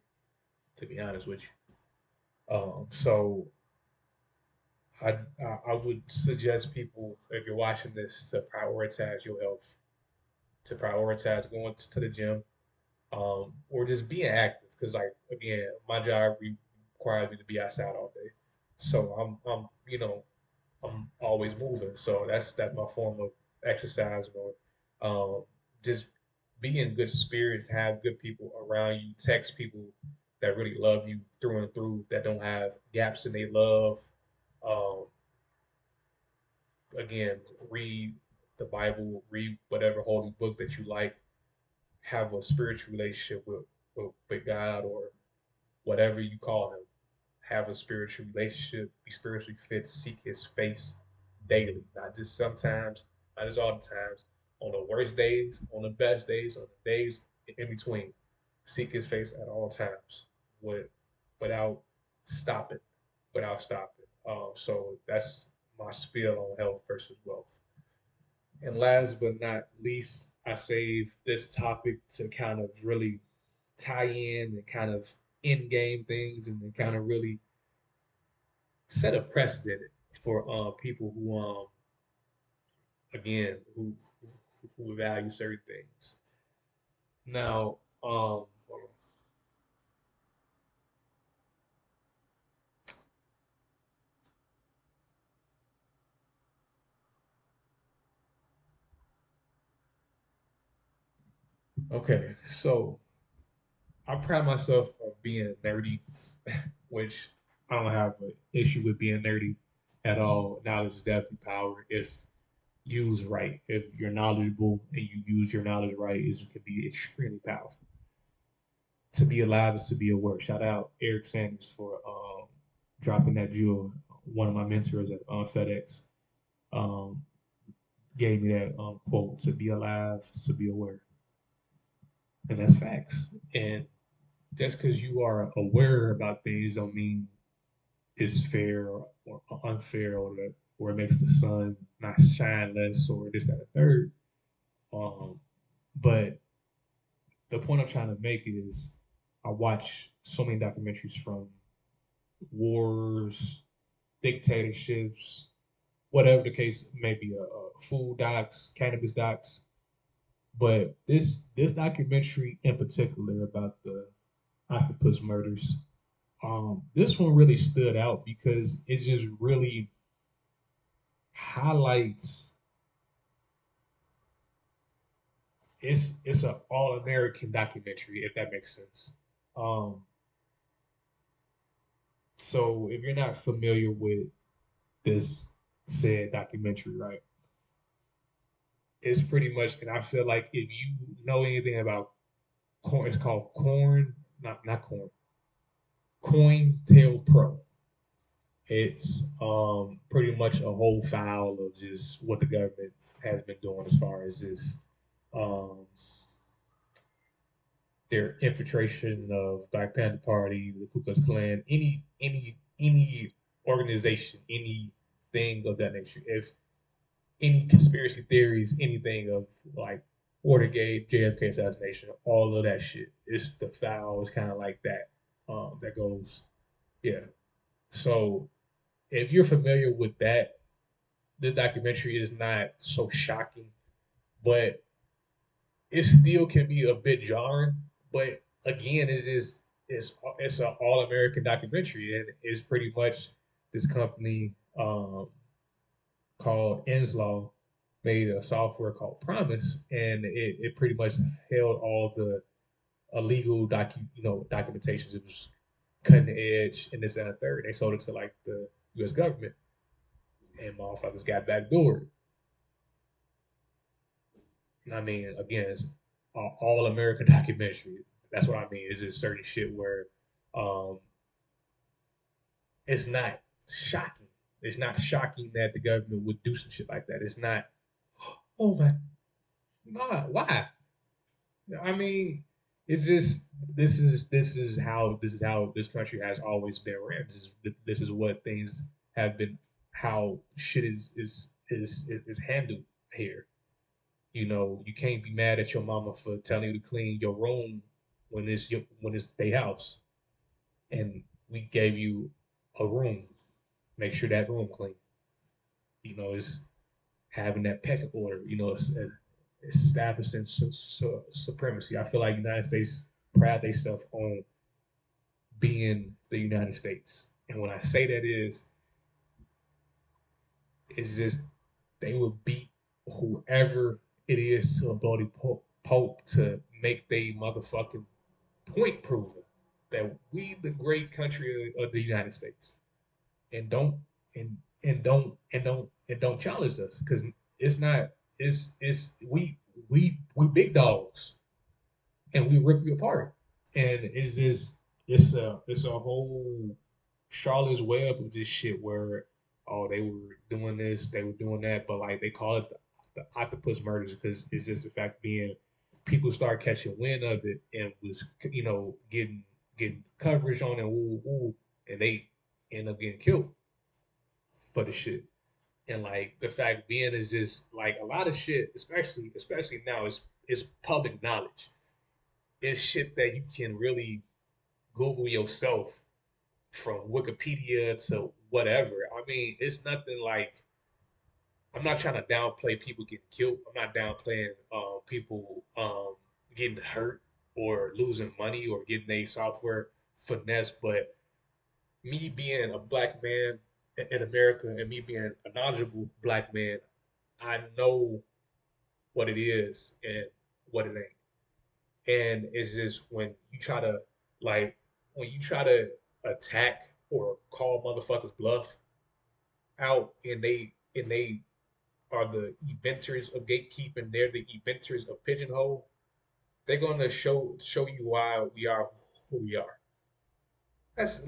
to be honest with you. So I would suggest people if you're watching this to prioritize your health, to prioritize going to the gym, or just being active. Because like again, my job requires me to be outside all day, so I'm I'm always moving. So that's my form of exercise or just be in good spirits, have good people around you, text people that really love you through and through, that don't have gaps in their love. Um, Again, read the Bible, read whatever holy book that you like, have a spiritual relationship with God or whatever you call him. Have a spiritual relationship, be spiritually fit, seek his face daily, not just sometimes, not just all the times, on the worst days, on the best days, on the days in between. Seek his face at all times with, without stopping, without stopping. So that's my spiel on health versus wealth. And last but not least, I save this topic to kind of really tie in and kind of in game things and then kind of really set a precedent for people who again who value certain things. Now, okay, so I pride myself on being nerdy, which I don't have an issue with being nerdy at all. Knowledge is definitely power if used right. If you're knowledgeable and you use your knowledge right, it can be extremely powerful. To be alive is to be aware. Shout out Eric Sanders for dropping that jewel. One of my mentors at FedEx um, gave me that quote: "To be alive, is to be aware," and that's facts. And just because you are aware about things, don't mean it's fair or unfair, or it makes the sun not shine less, or this, that, and third. Um, but the point I'm trying to make is, I watch so many documentaries from wars, dictatorships, whatever the case may be, food docs, cannabis docs. But this documentary in particular about the octopus murders, this one really stood out because it just really highlights. It's an all American documentary, if that makes sense. Um, so if you're not familiar with this said documentary, right, it's pretty much, and I feel like if you know anything about corn, it's called corn, not corn, Coin Tail Pro. It's pretty much a whole file of just what the government has been doing as far as this um, their infiltration of Black Panther Party, the Ku Klux Klan, any organization, anything of that nature. If any conspiracy theories, anything of like Watergate, JFK assassination, all of that shit. It's the file is kind of like that. That goes, yeah. So if you're familiar with that, this documentary is not so shocking, but it still can be a bit jarring. But again, it's an all American documentary, and it's pretty much this company called Inslaw made a software called Promise, and it pretty much held all the illegal documentations. It was cutting edge and this and the third. They sold it to like the U.S. government, and motherfuckers got backdoored. I mean, again, it's all American documentary. That's what I mean. It's just certain shit where um, it's not shocking. It's not shocking that the government would do some shit like that. It's not. Oh my, why? I mean, it's just this is how this country has always been ran. This is what things have been. How shit is handled here. You know, you can't be mad at your mama for telling you to clean your room when it's their house, and we gave you a room. Make sure that room clean. You know, it's having that pecking order. You know, it's establishing supremacy. I feel like the United States pride themselves on being the United States, and when I say that is just they will beat whoever it is to a bloody pope to make they motherfucking point proven that we the great country of the United States and don't and and don't challenge us because it's not it's we big dogs and we rip you apart and it's a whole Charlotte's Web of this shit where oh they were doing this they were doing that but like they call it the octopus murders because it's just the fact being people start catching wind of it and was getting coverage on it and they end up getting killed for the shit. And like the fact being is just like a lot of shit, especially now, is public knowledge. It's shit that you can really Google yourself from Wikipedia to whatever. I mean, it's nothing like I'm not trying to downplay people getting killed. I'm not downplaying people getting hurt or losing money or getting a software finesse, but me being a black man in America and me being a knowledgeable black man, I know what it is and what it ain't. And it's just like when you try to attack or call motherfuckers bluff out and they are the inventors of gatekeeping, they're the inventors of pigeonhole, they're gonna show you why we are who we are. That's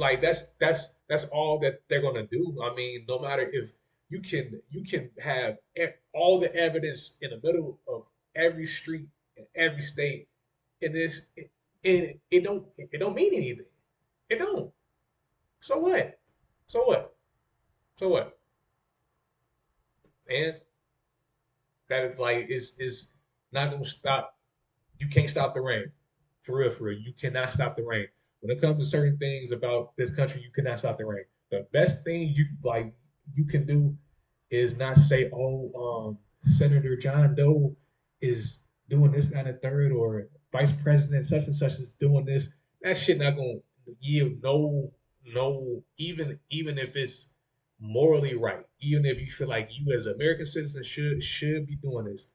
all that they're gonna do. I mean, no matter if you can have all the evidence in the middle of every street in every state, and it don't mean anything. It don't. So what? So what? So what? And that is like is not gonna stop. You can't stop the rain. For real, for real. You cannot stop the rain. When it comes to certain things about this country, you cannot stop the rain. The best thing you can do is not say, oh, Senator John Doe is doing this and a third, or Vice President such and such is doing this. That shit not gonna yield no even if it's morally right, even if you feel like you as an American citizen should be doing this,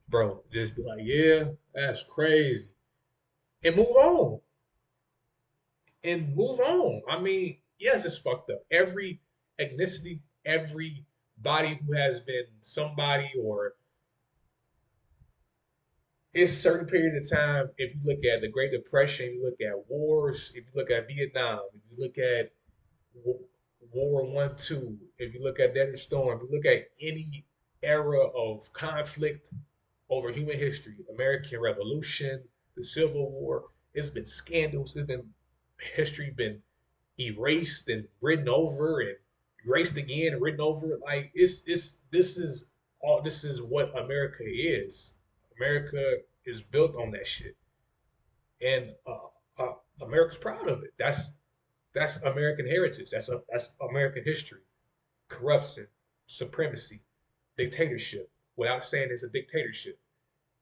bro. Just be like, yeah, that's crazy, and move on, and move on. I mean, yes, it's fucked up. Every ethnicity, everybody who has been somebody or it's certain period of time. If you look at the Great Depression, you look at wars. If you look at Vietnam, if you look at World War I, Two, if you look at Desert Storm, if you look at any era of conflict over human history, American Revolution, the Civil War, it's been scandals. It's been history been erased and written over and erased again and written over. Like it's this is what America is. America is built on that shit, and America's proud of it. That's American heritage. That's American history. Corruption, supremacy, dictatorship. Without saying it's a dictatorship,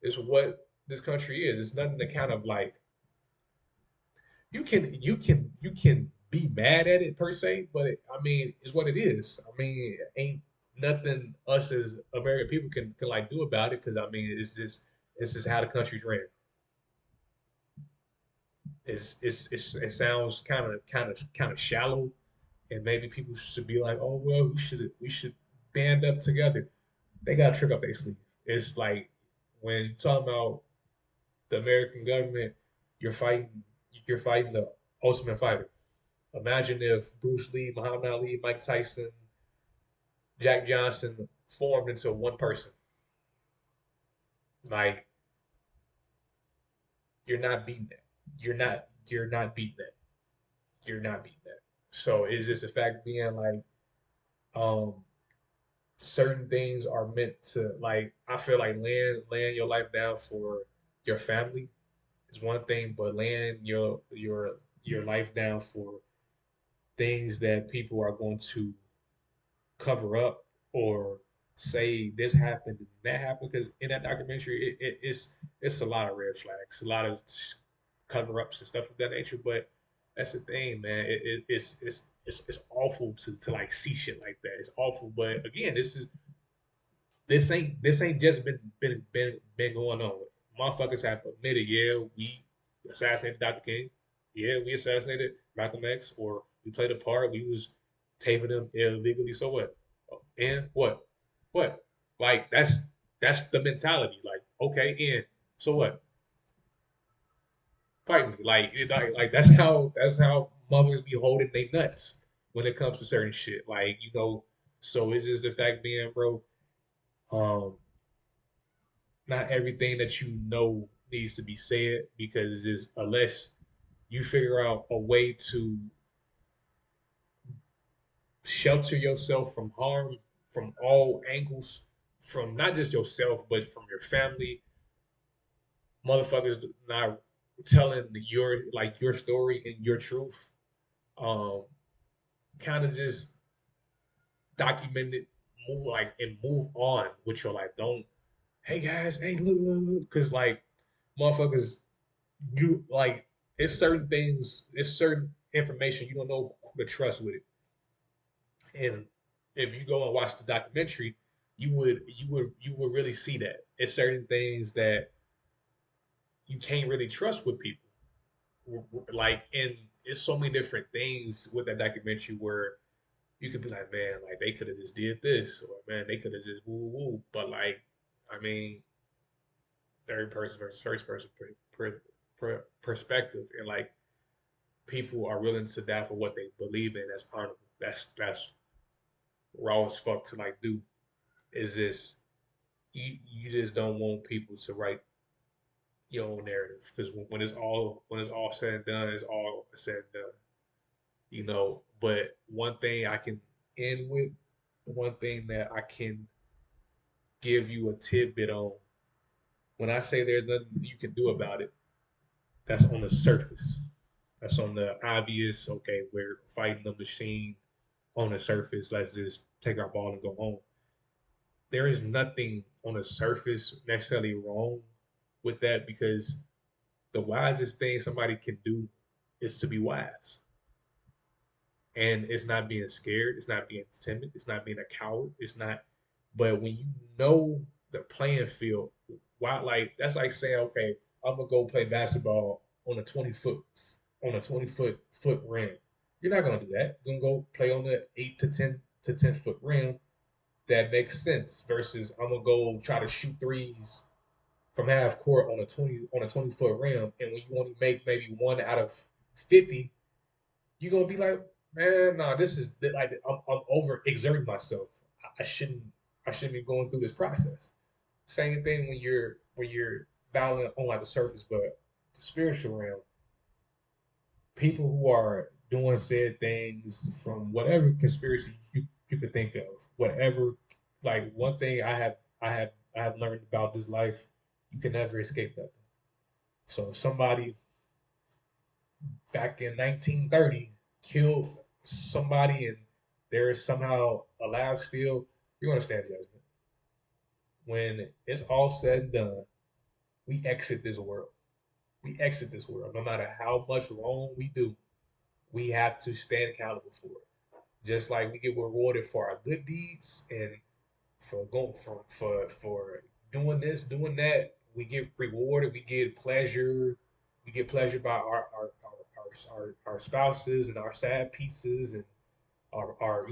it's what this country is. It's nothing to kind of like you can be mad at it per se, but I mean, it's what it is. I mean, ain't nothing us as American people can like do about it because I mean, it's just how the country's ran. It sounds kind of shallow, and maybe people should be like, oh well, we should band up together. They got a trick up their sleeve. It's like when you talk about the American government, you're fighting you're fighting the ultimate fighter. Imagine if Bruce Lee, Muhammad Ali, Mike Tyson, Jack Johnson formed into one person. Like you're not beating that. You're not beating that. You're not beating that. So is this a fact being like um certain things are meant to like I feel like laying your life down for your family is one thing, but laying your life down for things that people are going to cover up or say this happened and that happened because in that documentary it's a lot of red flags, a lot of cover ups and stuff of that nature. But that's the thing, man. It's awful to like see shit like that. It's awful. But again, this ain't just been going on. Motherfuckers have admitted, yeah, we assassinated Dr. King. Yeah, we assassinated Malcolm X, or we played a part. We was taping them illegally. So what? And what? What? Like that's the mentality. Like okay, and so what? Fight me. Like that's how mothers be holding they nuts when it comes to certain shit. Like so it's just the fact being, bro. Um, Not everything that you know needs to be said because it's unless you figure out a way to shelter yourself from harm from all angles, from not just yourself but from your family, motherfuckers not telling your story and your truth. Um, Kind of just document it, move on with your life. Don't hey guys, hey look, because like motherfuckers you like it's certain information you don't know who to trust with it. And if you go and watch the documentary, you would really see that. It's certain things that you can't really trust with people. Like and it's so many different things with that documentary where you could be like, man, like they could have just did this, or man, they could have just woo woo. But like, I mean, third person versus first person perspective, and like people are willing to die for what they believe in. That's honorable. That's raw as fuck to like do. Is this you just don't want people to write your own narrative because when it's all said and done, it's all said and done. But one thing I can end with, one thing that I can give you a tidbit on. When I say there's nothing you can do about it, that's on the surface. That's on the obvious. Okay, we're fighting the machine on the surface. Let's just take our ball and go home. There is nothing on the surface necessarily wrong with that because the wisest thing somebody can do is to be wise. And it's not being scared, it's not being timid, it's not being a coward, it's not. But when you know the playing field, why that's like saying, okay, I'm gonna go play basketball on a 20 foot rim. You're not gonna do that. You're gonna go play on the 8 to 10 rim. That makes sense. Versus I'm gonna go try to shoot threes from half court on a 20 foot rim, and when you only make maybe one out of 50, you're gonna be like, man, nah, this is like I'm over exerting myself. I shouldn't I shouldn't be going through this process. Same thing when you're battling on like the surface, but the spiritual realm, people who are doing said things from whatever conspiracy you could think of, whatever. Like one thing I have learned about this life, you can never escape nothing. So if somebody back in 1930 killed somebody and they're somehow alive still, you're gonna stand judgment. When it's all said and done, we exit this world. We exit this world. No matter how much wrong we do, we have to stand accountable for it. Just like we get rewarded for our good deeds and for going for doing this, doing that, we get rewarded. We get pleasure by our spouses and our sad pieces and our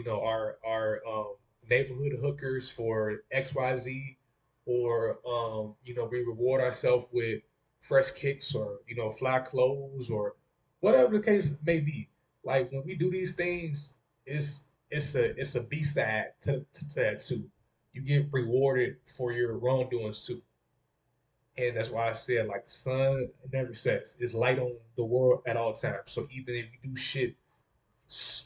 neighborhood hookers for XYZ, or we reward ourselves with fresh kicks or fly clothes or whatever the case may be. Like when we do these things, it's a B side to that too. You get rewarded for your wrongdoings too. And that's why I said like the sun never sets. It's light on the world at all times. So even if you do shit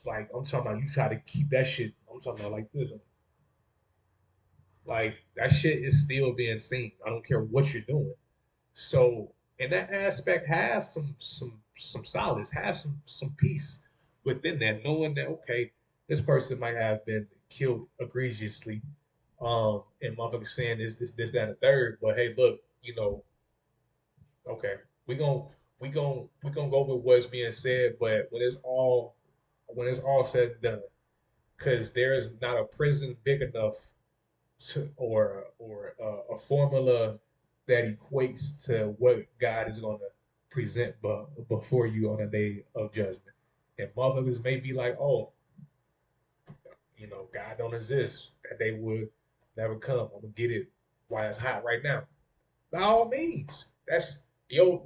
like I'm talking about, you try to keep that shit. I'm talking about like this. Like that shit is still being seen. I don't care what you're doing. So in that aspect, have some solace, have some peace within that, knowing that okay, this person might have been killed egregiously, and motherfuckers saying this, that, and the third. But hey, look, okay, we gon' we gonna go with what's being said. But when it's all said and done, because there is not a prison big enough or a formula that equates to what God is going to present before you on a day of judgment. And motherfuckers may be like, oh, God don't exist. That day would never come. I'm gonna get it while it's hot right now. By all means, that's you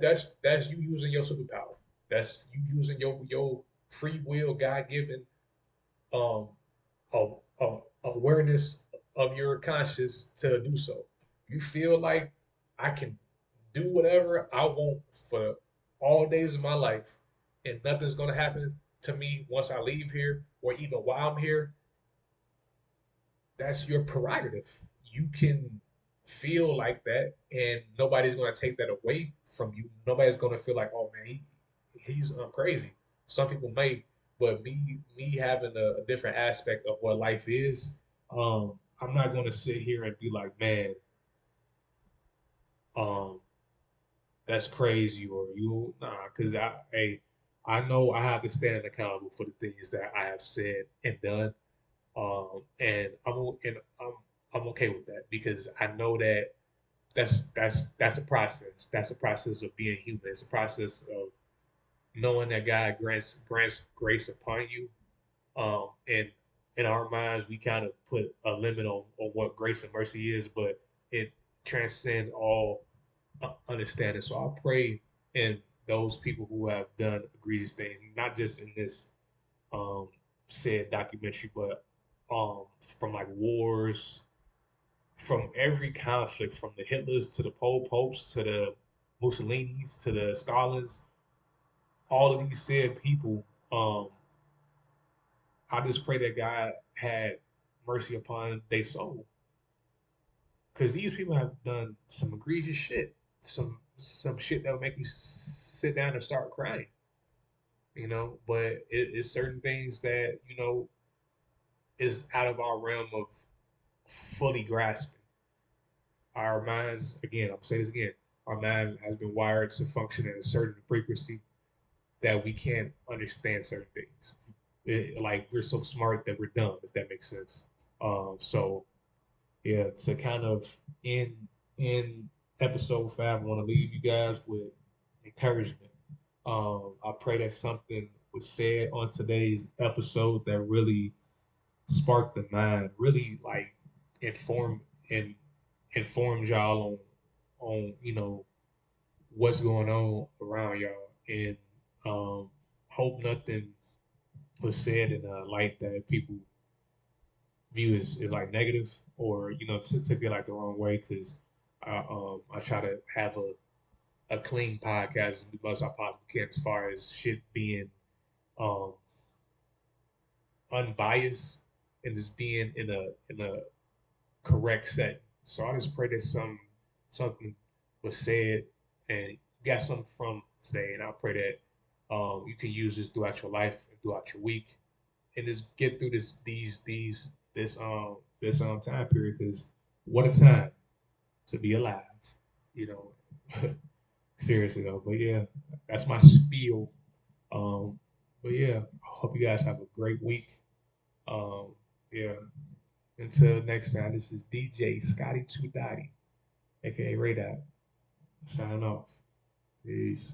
using your superpower. That's you using your free will, God given um a, a awareness of your conscious to do so. You feel like I can do whatever I want for all days of my life, and nothing's gonna happen to me once I leave here, or even while I'm here. That's your prerogative. You can feel like that, and nobody's gonna take that away from you. Nobody's gonna feel like, oh man, he's crazy. Some people may, but me having a different aspect of what life is, I'm not gonna sit here and be like, man, um, that's crazy or you nah, because I know I have to stand accountable for the things that I have said and done. And I'm okay with that because I know that that's a process. That's a process of being human. It's a process of knowing that God grants grace upon you. And in our minds, we kind of put a limit on what grace and mercy is, but it transcends all understanding. So I pray in those people who have done egregious things, not just in this um, said documentary, but from like wars, from every conflict, from the Hitlers to the Pol Pots to the Mussolinis to the Stalins, all of these said people. I just pray that God had mercy upon their soul, because these people have done some egregious shit, some shit that would make you sit down and start crying. But it's certain things that is out of our realm of fully grasping. Our minds, again, I'm gonna say this again, our mind has been wired to function at a certain frequency that we can't understand certain things. Like we're so smart that we're dumb, if that makes sense. So yeah, to kind of in episode 5, I want to leave you guys with encouragement. I pray that something was said on today's episode that really sparked the mind, really like inform and informed y'all on what's going on around y'all, and hope nothing was said in a light that people view as like negative, or took it like the wrong way, because I try to have a clean podcast as much as I possibly can, as far as shit being um unbiased and just being in a correct setting. So I just pray that something was said and you got something from today, and I pray that you can use this throughout your life and throughout your week, and just get through this time period, because what a time to be alive, you know. Seriously though, but yeah, that's my spiel. But yeah, I hope you guys have a great week. Yeah, until next time, this is DJ Scotty Two Dotty, aka Ray Dot, signing off. Peace.